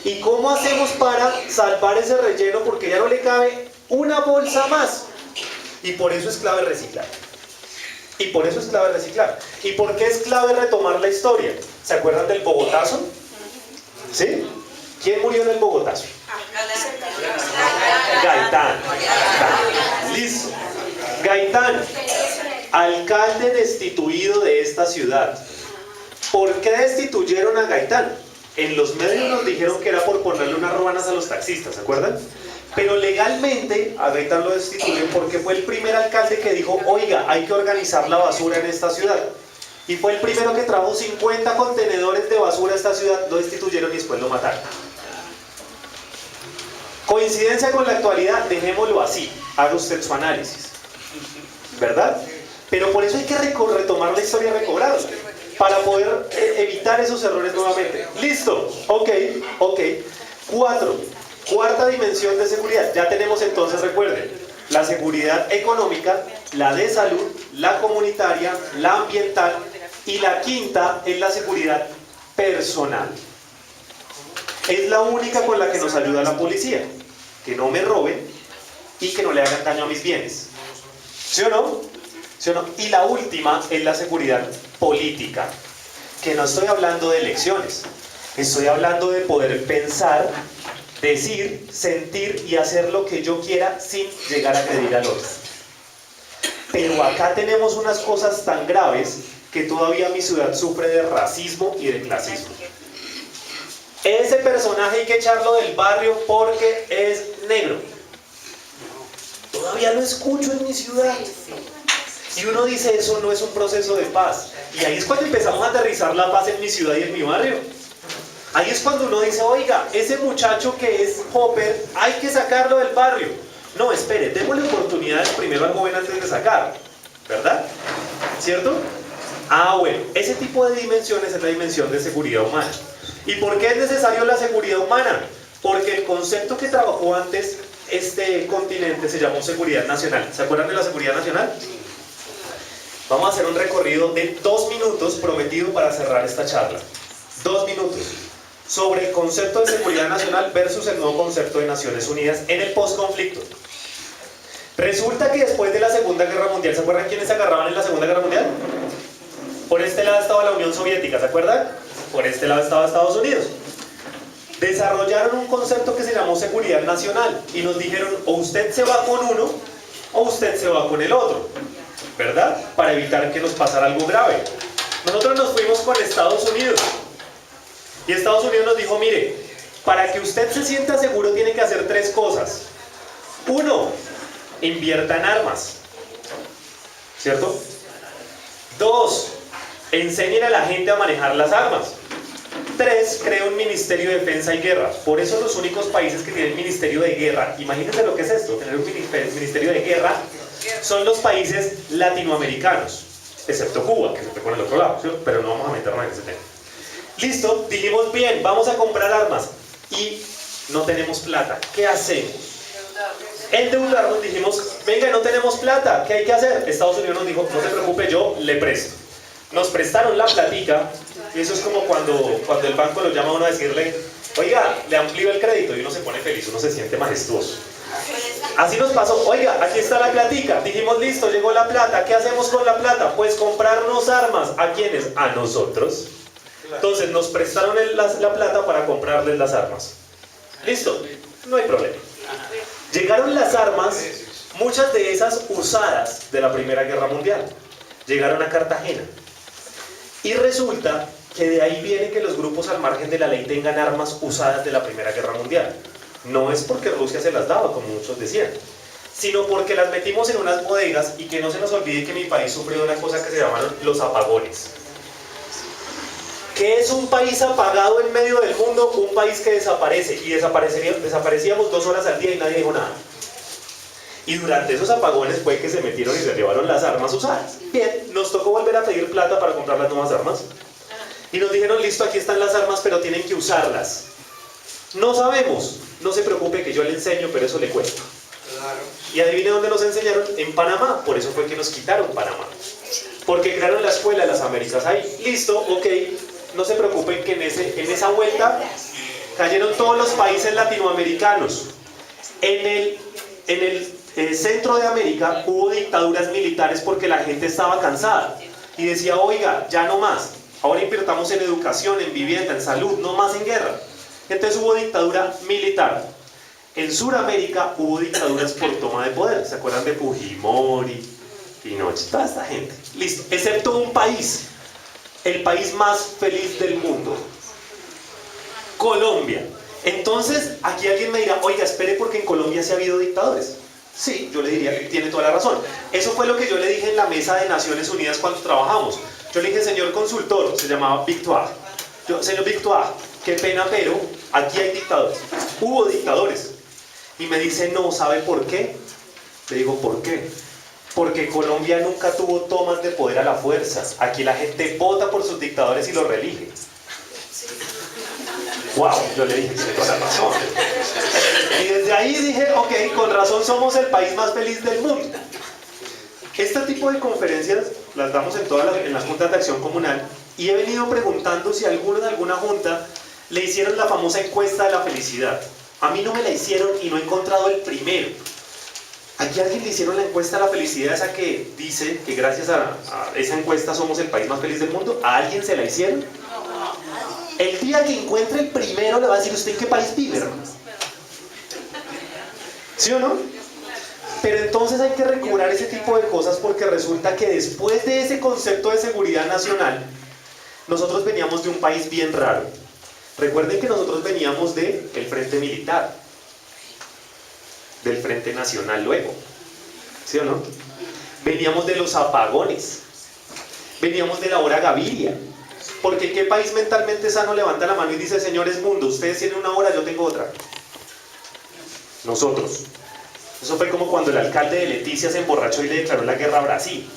¿Y cómo hacemos para salvar ese relleno? Porque ya no le cabe una bolsa más. Y por eso es clave reciclar. ¿Y por qué es clave retomar la historia? ¿Se acuerdan del Bogotazo? ¿Sí? ¿Quién murió en el Bogotazo? Gaitán. Listo. Gaitán, alcalde destituido de esta ciudad. ¿Por qué destituyeron a Gaitán? En los medios nos dijeron que era por ponerle unas ruanas a los taxistas, ¿se acuerdan? Pero legalmente a Gaitán lo destituyen porque fue el primer alcalde que dijo, oiga, hay que organizar la basura en esta ciudad. Y fue el primero que trajo 50 contenedores de basura a esta ciudad, lo destituyeron y después lo mataron. Coincidencia con la actualidad, dejémoslo así, haga usted su análisis, ¿verdad? Pero por eso hay que retomar la historia recobrada, para poder evitar esos errores nuevamente. Listo, ok. 4, cuarta dimensión de seguridad. Ya tenemos entonces, recuerden, la seguridad económica, la de salud, la comunitaria, la ambiental, y la quinta es la seguridad personal. Es la única con la que nos ayuda la policía. Que no me roben, y que no le hagan daño a mis bienes. ¿Sí o no? ¿Sí o no? Y la última es la seguridad política, que no estoy hablando de elecciones, estoy hablando de poder pensar, decir, sentir y hacer lo que yo quiera sin llegar a agredir al otro. Pero acá tenemos unas cosas tan graves que todavía mi ciudad sufre de racismo y de clasismo. Ese personaje hay que echarlo del barrio porque es negro. Todavía lo escucho en mi ciudad. Y uno dice, eso no es un proceso de paz. Y ahí es cuando empezamos a aterrizar la paz en mi ciudad y en mi barrio. Ahí es cuando uno dice, oiga, ese muchacho que es Hopper, hay que sacarlo del barrio. No, espere, démosle oportunidades primero al joven antes de sacar, ¿verdad? ¿Cierto? Ah, bueno, ese tipo de dimensiones es la dimensión de seguridad humana. ¿Y por qué es necesario la seguridad humana? Porque el concepto que trabajó antes este continente se llamó seguridad nacional. ¿Se acuerdan de la seguridad nacional? Vamos a hacer un recorrido de 2 minutos prometido para cerrar esta charla. 2 minutos. Sobre el concepto de seguridad nacional versus el nuevo concepto de Naciones Unidas en el postconflicto. Resulta que después de la Segunda Guerra Mundial, ¿se acuerdan quiénes se agarraban en la Segunda Guerra Mundial? Por este lado estaba la Unión Soviética, ¿se acuerdan? Por este lado estaba Estados Unidos. Desarrollaron un concepto que se llamó seguridad nacional y nos dijeron, o usted se va con uno o usted se va con el otro, ¿verdad? Para evitar que nos pasara algo grave. Nosotros nos fuimos con Estados Unidos y Estados Unidos nos dijo, mire, para que usted se sienta seguro tiene que hacer 3 cosas. 1, invierta en armas, ¿cierto? 2, enseñen a la gente a manejar las armas. 3, crea un Ministerio de Defensa y Guerra. Por eso los únicos países que tienen Ministerio de Guerra, imagínense lo que es esto, tener un Ministerio de Guerra, son los países latinoamericanos, excepto Cuba, que se fue con el otro lado, ¿sí? Pero no vamos a meternos en ese tema. Listo, dijimos bien, vamos a comprar armas y no tenemos plata. ¿Qué hacemos? Endeudarnos, dijimos, venga, no tenemos plata, ¿qué hay que hacer? Estados Unidos nos dijo, no se preocupe, yo le presto. Nos prestaron la platica, y eso es como cuando el banco lo llama a uno a decirle, oiga, le amplío el crédito, y uno se pone feliz, uno se siente majestuoso. Así nos pasó, oiga, aquí está la platica, dijimos, listo, llegó la plata, ¿qué hacemos con la plata? Pues comprarnos armas. ¿A quiénes? A nosotros. Entonces nos prestaron la plata para comprarles las armas. Listo, no hay problema. Llegaron las armas, muchas de esas usadas de la Primera Guerra Mundial. Llegaron a Cartagena. Y resulta que de ahí viene que los grupos al margen de la ley tengan armas usadas de la Primera Guerra Mundial. No es porque Rusia se las daba, como muchos decían, sino porque las metimos en unas bodegas y que no se nos olvide que mi país sufrió una cosa que se llamaron los apagones. ¿Qué es un país apagado en medio del mundo? Un país que desaparece, y desaparecíamos 2 horas al día y nadie dijo nada. Y durante esos apagones fue que se metieron y se llevaron las armas usadas. Bien, nos tocó volver a pedir plata para comprar las nuevas armas. Y nos dijeron, listo, aquí están las armas, pero tienen que usarlas. No sabemos, no se preocupe que yo le enseño, pero eso le cuesta. Y adivine dónde nos enseñaron, en Panamá, por eso fue que nos quitaron Panamá. Porque crearon la escuela de las Américas ahí. Listo, ok, no se preocupen que en esa vuelta cayeron todos los países latinoamericanos. En el centro de América hubo dictaduras militares porque la gente estaba cansada y decía, oiga, ya no más, ahora invirtamos en educación, en vivienda, en salud, no más en guerra. Entonces hubo dictadura militar. En Sudamérica hubo dictaduras por toma de poder, ¿se acuerdan de Fujimori, Pinochet, toda esta gente? Listo, excepto un país, el país más feliz del mundo, Colombia. Entonces aquí alguien me dirá, oiga, espere, porque en Colombia sí ha habido dictadores. Sí, yo le diría que tiene toda la razón. Eso fue lo que yo le dije en la mesa de Naciones Unidas cuando trabajamos. Yo le dije, señor consultor, se llamaba Victoire. Señor Victoire, qué pena, pero aquí hay dictadores. Hubo dictadores. Y me dice, no, ¿sabe por qué? Le digo, ¿por qué? Porque Colombia nunca tuvo tomas de poder a la fuerza. Aquí la gente vota por sus dictadores y los reelige. Wow, yo le dije, tiene toda la razón. Y desde ahí dije, ok, con razón somos el país más feliz del mundo. Este tipo de conferencias las damos en las juntas de acción comunal, y he venido preguntando si alguno de alguna junta le hicieron la famosa encuesta de la felicidad. A mí no me la hicieron y no he encontrado el primero. Aquí a alguien le hicieron la encuesta a la felicidad, esa que dice que gracias a esa encuesta somos el país más feliz del mundo. ¿A alguien se la hicieron? El día que encuentre el primero le va a decir usted en qué país vive, hermano. ¿Sí o no? Pero entonces hay que recobrar ese tipo de cosas porque resulta que después de ese concepto de seguridad nacional, nosotros veníamos de un país bien raro. Recuerden que nosotros veníamos del Frente Militar, del Frente Nacional luego, ¿sí o no? Veníamos de los apagones, veníamos de la hora Gaviria, porque ¿qué país mentalmente sano levanta la mano y dice, señores mundo, ustedes tienen una hora, yo tengo otra? Nosotros. Eso fue como cuando el alcalde de Leticia se emborrachó y le declaró la guerra a Brasil.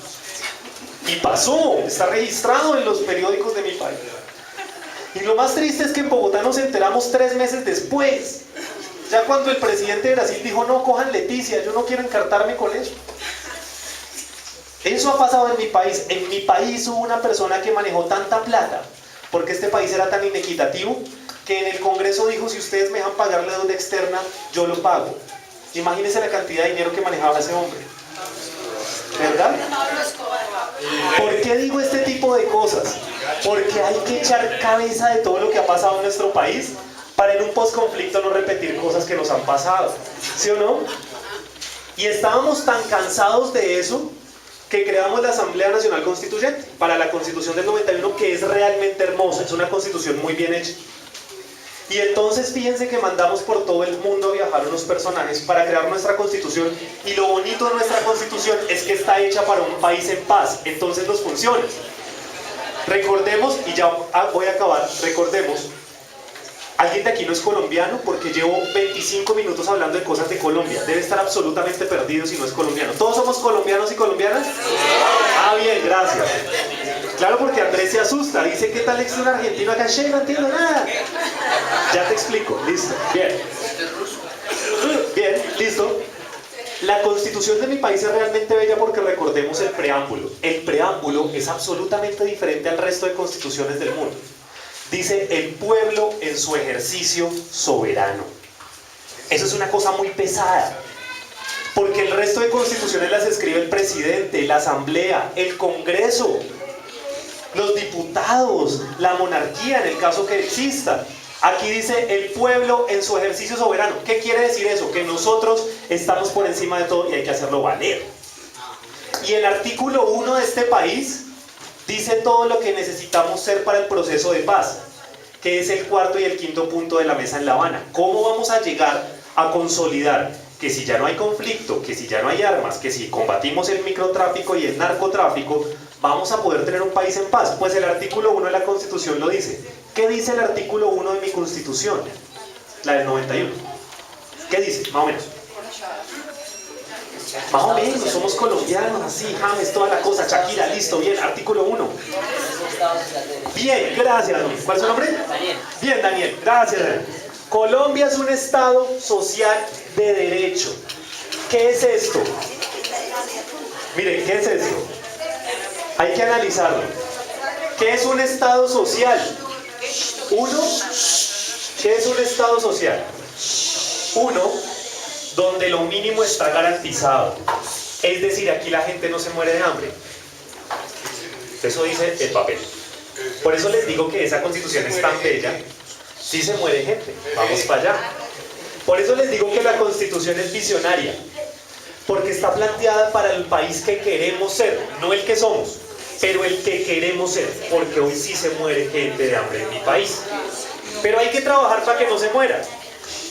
Y pasó, está registrado en los periódicos de mi país. Y lo más triste es que en Bogotá nos enteramos 3 meses después. Ya cuando el presidente de Brasil dijo, no, cojan Leticia, yo no quiero encartarme con eso. Eso ha pasado en mi país. En mi país hubo una persona que manejó tanta plata, porque este país era tan inequitativo, que en el Congreso dijo, si ustedes me dejan pagar la deuda externa, yo lo pago. Imagínense la cantidad de dinero que manejaba ese hombre. ¿Verdad? ¿Por qué digo este tipo de cosas? Porque hay que echar cabeza de todo lo que ha pasado en nuestro país para en un postconflicto no repetir cosas que nos han pasado. ¿Sí o no? Y estábamos tan cansados de eso que creamos la Asamblea Nacional Constituyente para la Constitución del 91, que es realmente hermosa, es una constitución muy bien hecha. Y entonces fíjense que mandamos por todo el mundo a viajar unos personajes para crear nuestra constitución, y lo bonito de nuestra constitución es que está hecha para un país en paz, entonces nos funciona. Recordemos, y ya voy a acabar, recordemos, alguien de aquí no es colombiano porque llevo 25 minutos hablando de cosas de Colombia, debe estar absolutamente perdido si no es colombiano. ¿Todos somos colombianos y colombianas? Ah, bien, gracias. Claro, porque Andrés se asusta, dice, ¿qué tal es un argentino acá? Che, no entiendo nada. Ya te explico, listo, bien. Bien, listo. La constitución de mi país es realmente bella porque recordemos el preámbulo. El preámbulo es absolutamente diferente al resto de constituciones del mundo. Dice, el pueblo en su ejercicio soberano. Eso es una cosa muy pesada. Porque el resto de constituciones las escribe el presidente, la asamblea, el Congreso, los diputados, la monarquía en el caso que exista. Aquí dice el pueblo en su ejercicio soberano. ¿Qué quiere decir eso? Que nosotros estamos por encima de todo y hay que hacerlo valer. Y el artículo 1 de este país dice todo lo que necesitamos ser para el proceso de paz, que es el 4º y el 5º punto de la mesa en La Habana. ¿Cómo vamos a llegar a consolidar que si ya no hay conflicto, que si ya no hay armas, que si combatimos el microtráfico y el narcotráfico, vamos a poder tener un país en paz? Pues el artículo 1 de la Constitución lo dice. ¿Qué dice el artículo 1 de mi Constitución? La del 91. ¿Qué dice? Más o menos. Más o menos, somos colombianos, así, James, toda la cosa, Shakira, listo, bien, artículo 1. Bien, gracias, Daniel. ¿Cuál es su nombre? Daniel. Bien, Daniel, gracias, Daniel. Colombia es un estado social de derecho. ¿Qué es esto? Miren, ¿qué es esto? Hay que analizarlo. ¿Qué es un estado social? Uno, ¿qué es un estado social? Uno, donde lo mínimo está garantizado. Es decir, aquí la gente no se muere de hambre. Eso dice el papel. Por eso les digo que esa constitución es tan bella. Sí se muere gente, vamos para allá. Por eso les digo que la constitución es visionaria. Porque está planteada para el país que queremos ser, no el que somos, pero el que queremos ser. Porque hoy sí se muere gente de hambre en mi país. Pero hay que trabajar para que no se muera.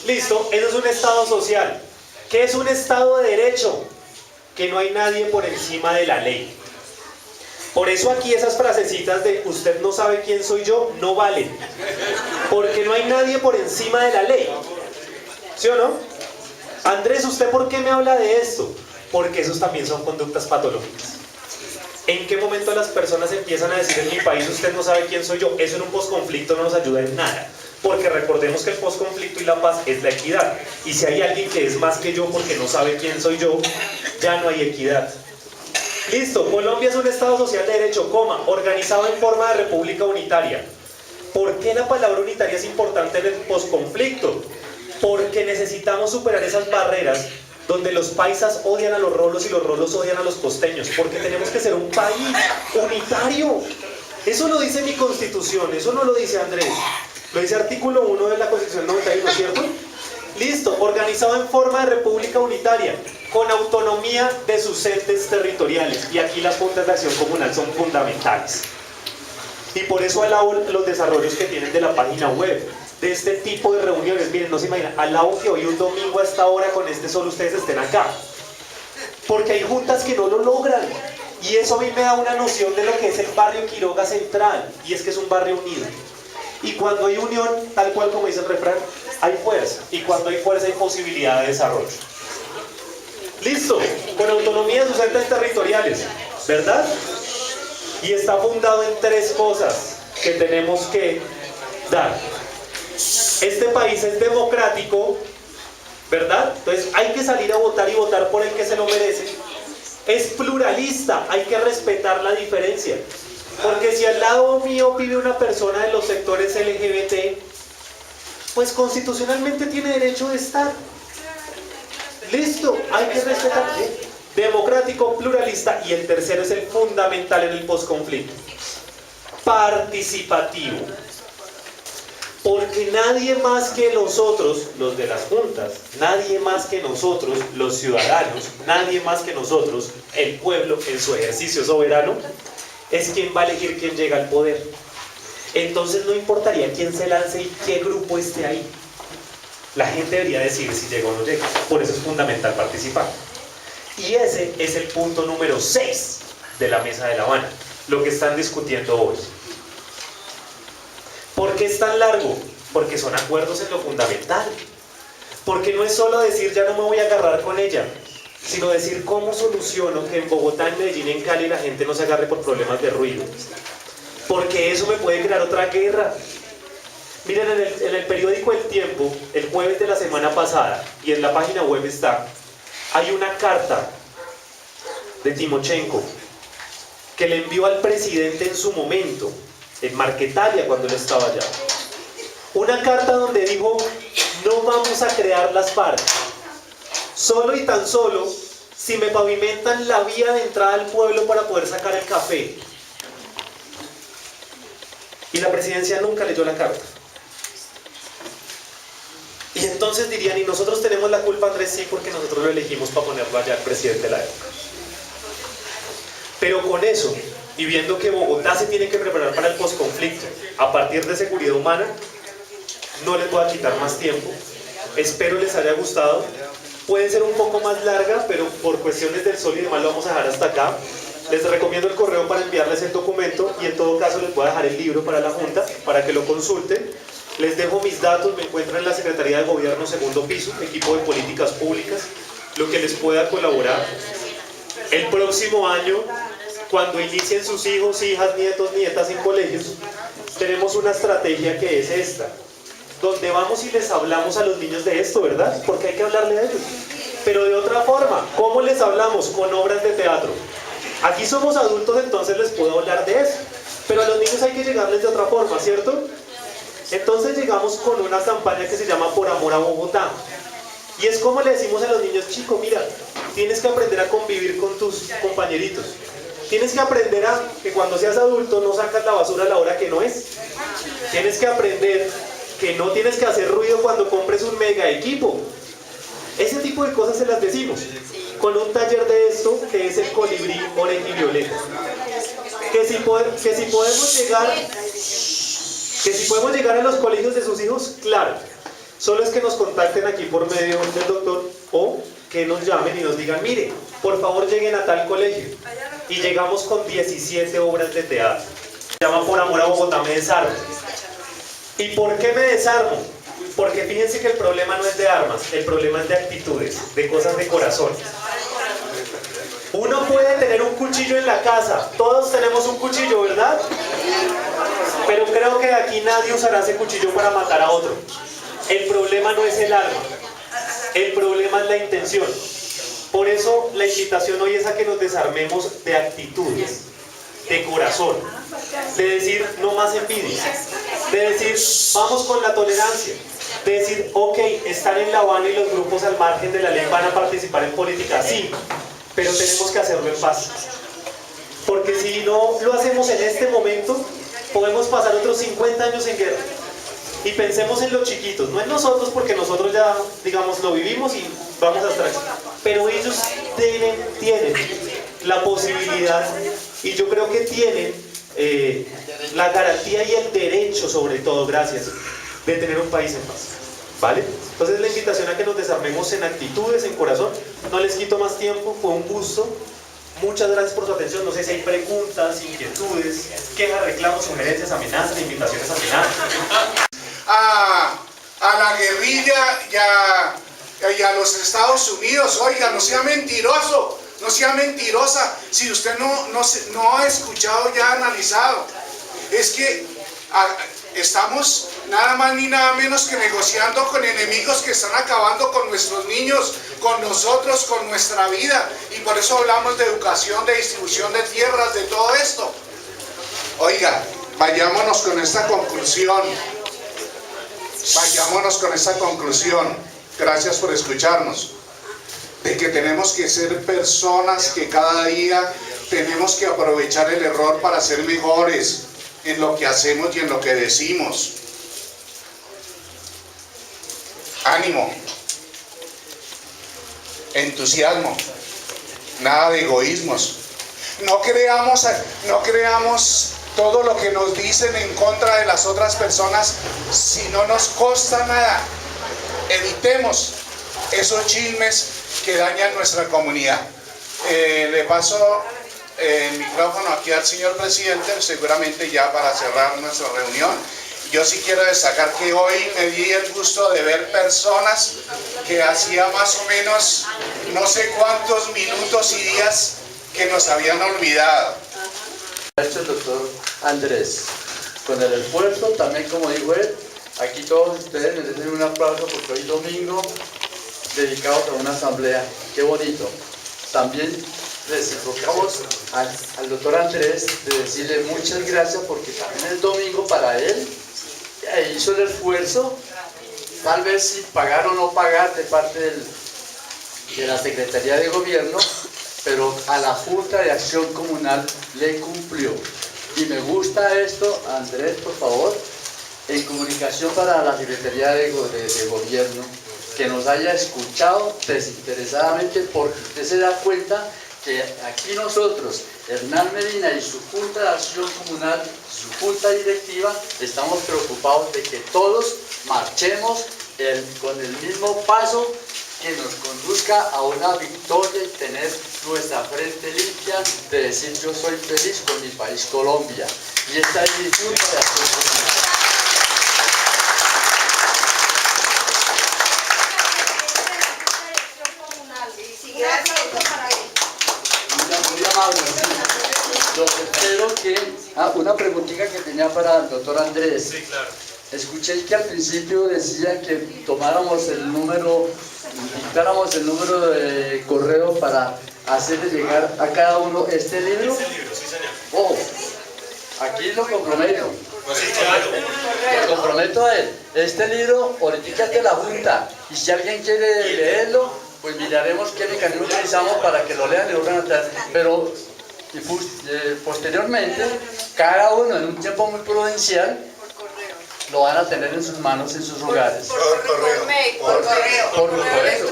Listo, eso es un estado social. ¿Qué es un estado de derecho? Que no hay nadie por encima de la ley. Por eso aquí esas frasecitas de usted no sabe quién soy yo no valen. Porque no hay nadie por encima de la ley. ¿Sí o no? Andrés, ¿usted por qué me habla de esto? Porque esos también son conductas patológicas. ¿En qué momento las personas empiezan a decir en mi país usted no sabe quién soy yo? Eso en un posconflicto no nos ayuda en nada. Porque recordemos que el posconflicto y la paz es la equidad. Y si hay alguien que es más que yo porque no sabe quién soy yo, ya no hay equidad. Listo, Colombia es un estado social de derecho, organizado en forma de república unitaria. ¿Por qué la palabra unitaria es importante en el posconflicto? Porque necesitamos superar esas barreras donde los paisas odian a los rolos y los rolos odian a los costeños, porque tenemos que ser un país unitario. Eso lo dice mi constitución, eso no lo dice Andrés, lo dice artículo 1 de la Constitución 91, ¿cierto? Listo, organizado en forma de república unitaria, con autonomía de sus entes territoriales, y aquí las juntas de acción comunal son fundamentales. Y por eso alabo los desarrollos que tienen de la página web, de este tipo de reuniones. Miren, no se imaginan, alabo que hoy un domingo a esta hora con este sol ustedes estén acá, porque hay juntas que no lo logran, y eso a mí me da una noción de lo que es el barrio Quiroga Central, y es que es un barrio unido. Y cuando hay unión, tal cual como dice el refrán, hay fuerza, y cuando hay fuerza hay posibilidad de desarrollo. Listo, con autonomía de sus entes territoriales, ¿verdad? Y está fundado en 3 cosas que tenemos que dar. Este país es democrático, ¿verdad? Entonces hay que salir a votar y votar por el que se lo merece. Es pluralista, hay que respetar la diferencia. Porque si al lado mío vive una persona de los sectores LGBT, pues constitucionalmente tiene derecho de estar. Listo, hay que respetar. Democrático, pluralista, y el tercero es el fundamental en el posconflicto. Participativo. Porque nadie más que nosotros, los de las juntas, nadie más que nosotros, los ciudadanos, nadie más que nosotros, el pueblo en su ejercicio soberano, es quien va a elegir quién llega al poder. Entonces no importaría quién se lance y qué grupo esté ahí. La gente debería decidir si llega o no llega. Por eso es fundamental participar. Y ese es el punto número 6 de la Mesa de La Habana, lo que están discutiendo hoy. ¿Por qué es tan largo? Porque son acuerdos en lo fundamental. Porque no es solo decir ya no me voy a agarrar con ella, sino decir cómo soluciono que en Bogotá, en Medellín, en Cali la gente no se agarre por problemas de ruido. Porque eso me puede crear otra guerra. Miren, en el periódico El Tiempo, el jueves de la semana pasada, y en la página web está, hay una carta de Timochenko que le envió al presidente en su momento, en Marquetalia, cuando él estaba allá. Una carta donde dijo, no vamos a crear las FARC, solo y tan solo si me pavimentan la vía de entrada al pueblo para poder sacar el café. Y la presidencia nunca leyó la carta. Y entonces dirían, ¿y nosotros tenemos la culpa, Andrés? Sí, porque nosotros lo elegimos para ponerlo allá al presidente de la época. Pero con eso, y viendo que Bogotá se tiene que preparar para el posconflicto, a partir de seguridad humana, no les voy a quitar más tiempo. Espero les haya gustado. Puede ser un poco más larga, pero por cuestiones del sol y demás lo vamos a dejar hasta acá. Les recomiendo el correo para enviarles el documento, y en todo caso les voy a dejar el libro para la Junta, para que lo consulten. Les dejo mis datos, me encuentro en la Secretaría de Gobierno, segundo piso, equipo de políticas públicas, lo que les pueda colaborar. El próximo año, cuando inicien sus hijos, hijas, nietos, nietas en colegios, tenemos una estrategia que es esta, donde vamos y les hablamos a los niños de esto, ¿verdad? Porque hay que hablarle a ellos. Pero de otra forma, ¿cómo les hablamos? Con obras de teatro. Aquí somos adultos, entonces les puedo hablar de eso, pero a los niños hay que llegarles de otra forma, ¿cierto? Entonces llegamos con una campaña que se llama Por Amor a Bogotá. Y es como le decimos a los niños, chico, mira, tienes que aprender a convivir con tus compañeritos. Tienes que aprender a que cuando seas adulto no sacas la basura a la hora que no es. Tienes que aprender que no tienes que hacer ruido cuando compres un mega equipo. Ese tipo de cosas se las decimos. Con un taller de esto que es el colibrí, oreja y violeta. Que si podemos llegar a los colegios de sus hijos, claro. Solo es que nos contacten aquí por medio del doctor, o que nos llamen y nos digan, mire, por favor lleguen a tal colegio. Y llegamos con 17 obras de teatro. Se llama Por Amor a Bogotá, me desarmo. ¿Y por qué me desarmo? Porque fíjense que el problema no es de armas, el problema es de actitudes, de cosas de corazón. Uno puede tener un cuchillo en la casa, todos tenemos un cuchillo, ¿verdad? Pero creo que aquí nadie usará ese cuchillo para matar a otro. El problema no es el arma, el problema es la intención. Por eso la invitación hoy es a que nos desarmemos de actitudes, de corazón, de decir no más envidia, de decir vamos con la tolerancia, de decir, ok, están en La Habana y los grupos al margen de la ley van a participar en política, sí, pero tenemos que hacerlo en paz. Porque si no lo hacemos en este momento, podemos pasar otros 50 años en guerra. Y pensemos en los chiquitos, no en nosotros, porque nosotros ya, digamos, lo vivimos y vamos a estar aquí. Pero ellos tienen la posibilidad, y yo creo que tienen la garantía y el derecho, sobre todo, gracias, de tener un país en paz. ¿Vale? Entonces la invitación a que nos desarmemos en actitudes, en corazón. No les quito más tiempo, fue un gusto. Muchas gracias por su atención. No sé si hay preguntas, inquietudes, quejas, reclamos, sugerencias, amenazas, invitaciones a final. A la guerrilla y a los Estados Unidos, oiga, no sea mentiroso, no sea mentirosa, si usted no ha escuchado, ya ha analizado. Es que estamos nada más ni nada menos que negociando con enemigos que están acabando con nuestros niños, con nosotros, con nuestra vida, y por eso hablamos de educación, de distribución de tierras, de todo esto. Oiga, vayámonos con esta conclusión. Vayámonos con esta conclusión. Gracias por escucharnos. De que tenemos que ser personas que cada día tenemos que aprovechar el error para ser mejores en lo que hacemos y en lo que decimos. Ánimo, entusiasmo, nada de egoísmos. No creamos todo lo que nos dicen en contra de las otras personas si no nos consta nada. Evitemos esos chismes que dañan nuestra comunidad. Le paso el micrófono aquí al señor presidente, seguramente ya para cerrar nuestra reunión. Yo sí quiero destacar que hoy me di el gusto de ver personas que hacía más o menos no sé cuántos minutos y días que nos habían olvidado. El doctor Andrés, con el esfuerzo, también como dijo él, aquí todos ustedes merecen un aplauso porque hoy domingo dedicados a una asamblea, qué bonito. También les enfocamos al doctor Andrés de decirle muchas gracias porque también el domingo para él hizo el esfuerzo, tal vez sin pagar o no pagar de parte de la Secretaría de Gobierno, pero a la Junta de Acción Comunal le cumplió. Y me gusta esto, Andrés, por favor, en comunicación para la Secretaría de Gobierno, que nos haya escuchado desinteresadamente, porque usted se da cuenta que aquí nosotros, Hernán Medina y su Junta de Acción Comunal, su Junta Directiva, estamos preocupados de que todos marchemos con el mismo paso que nos conduzca a una victoria y tener nuestra frente limpia de decir yo soy feliz con mi país Colombia. Y esta es mi Junta de Acción Comunal. Muy amable. Yo espero que... una preguntita que tenía para el doctor Andrés. Sí, claro. Escuché que al principio decía que tomáramos el número, dictáramos el número de correo para hacerle llegar a cada uno este libro. Este libro, sí señor. Oh, aquí lo comprometo. Sí, claro. Lo comprometo a él. Este libro, ahorita es de la Junta. Y si alguien quiere leerlo, pues miraremos qué mecanismo utilizamos para que lo lean y lo van a traer. Pero posteriormente, cada uno en un tiempo muy prudencial, lo van a tener en sus manos, en sus hogares. Por correo. Por correo.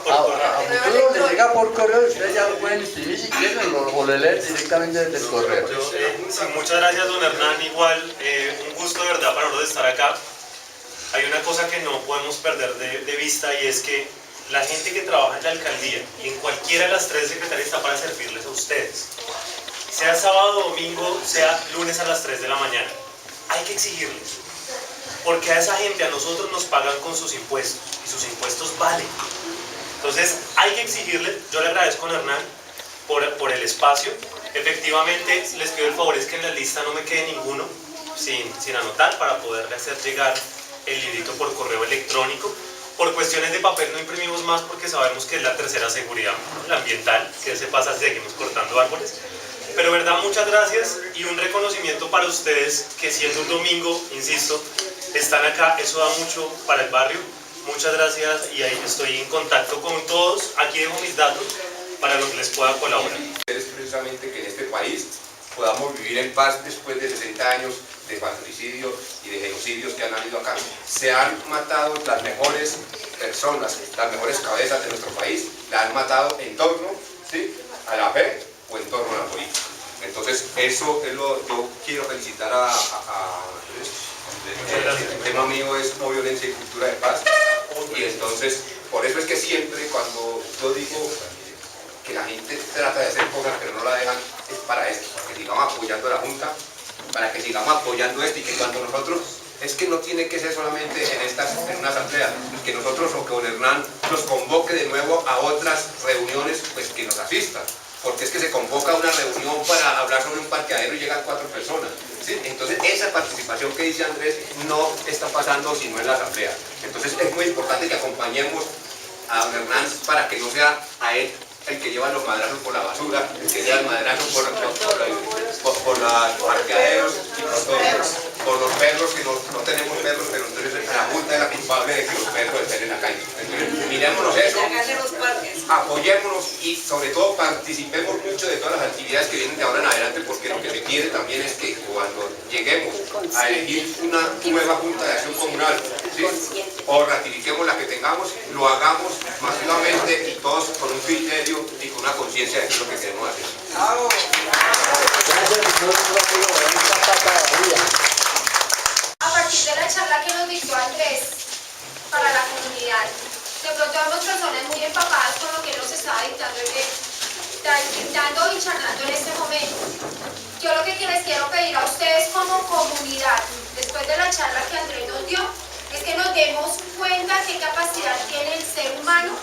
A futuro le llega por correo y ustedes ya lo pueden imprimir si quieren o le leen directamente desde el correo. Sí, muchas gracias, don Hernán. Igual, un gusto de verdad para nosotros estar acá. Hay una cosa que no podemos perder de vista y es que la gente que trabaja en la alcaldía y en cualquiera de las 3 secretarías está para servirles a ustedes. Sea sábado, domingo, sea lunes a las 3 de la mañana. Hay que exigirles. Porque a esa gente, a nosotros nos pagan con sus impuestos y sus impuestos valen. Entonces hay que exigirles. Yo le agradezco a Hernán por el espacio. Efectivamente les pido el favor es que en la lista no me quede ninguno sin anotar para poderle hacer llegar el librito por correo electrónico. Por cuestiones de papel no imprimimos más porque sabemos que es la tercera seguridad, ¿no? La ambiental, que se pasa si seguimos cortando árboles. Pero verdad, muchas gracias y un reconocimiento para ustedes que siendo un domingo, insisto, están acá, eso da mucho para el barrio. Muchas gracias y ahí estoy en contacto con todos. Aquí dejo mis datos para lo que les pueda colaborar. Es precisamente que en este país podamos vivir en paz después de 60 años de patricidio y de genocidios que han habido acá. Se han matado las mejores personas, las mejores cabezas de nuestro país, la han matado en torno, ¿sí?, a la fe o en torno a la política. Entonces, eso es yo quiero felicitar a el tema mío es no violencia y cultura de paz, y entonces, por eso es que siempre cuando yo digo que la gente trata de hacer cosas pero no la dejan, es para esto, para que sigamos apoyando a la Junta, para que sigamos apoyando esto, y que cuando nosotros, es que no tiene que ser solamente en una asamblea, que nosotros o que don Hernán nos convoque de nuevo a otras reuniones, pues que nos asistan, porque es que se convoca una reunión para hablar sobre un parqueadero y llegan 4 personas, ¿sí? Entonces esa participación que dice Andrés no está pasando sino en la asamblea. Entonces es muy importante que acompañemos a don Hernán para que no sea a él el que lleva los madrazos por la basura, el que lleva el madrazo por los parqueaderos y por los perros, que no tenemos perros, pero entonces la Junta es la culpable de que los perros estén en la calle. Entonces, mirémonos eso, apoyémonos y sobre todo participemos mucho de todas las actividades que vienen de ahora en adelante, porque lo que se quiere también es que cuando lleguemos a elegir una nueva Junta de Acción Comunal, ¿sí?, o ratifiquemos la que tengamos, lo hagamos masivamente y todos con un criterio y con una conciencia de qué es lo que queremos hacer. A partir de la charla que nos dictó Andrés para la comunidad, de pronto vemos personas muy empapadas con lo que él nos estaba dictando y charlando en este momento. Yo lo que les quiero pedir a ustedes como comunidad, después de la charla que Andrés nos dio, es que nos demos cuenta qué capacidad tiene el ser humano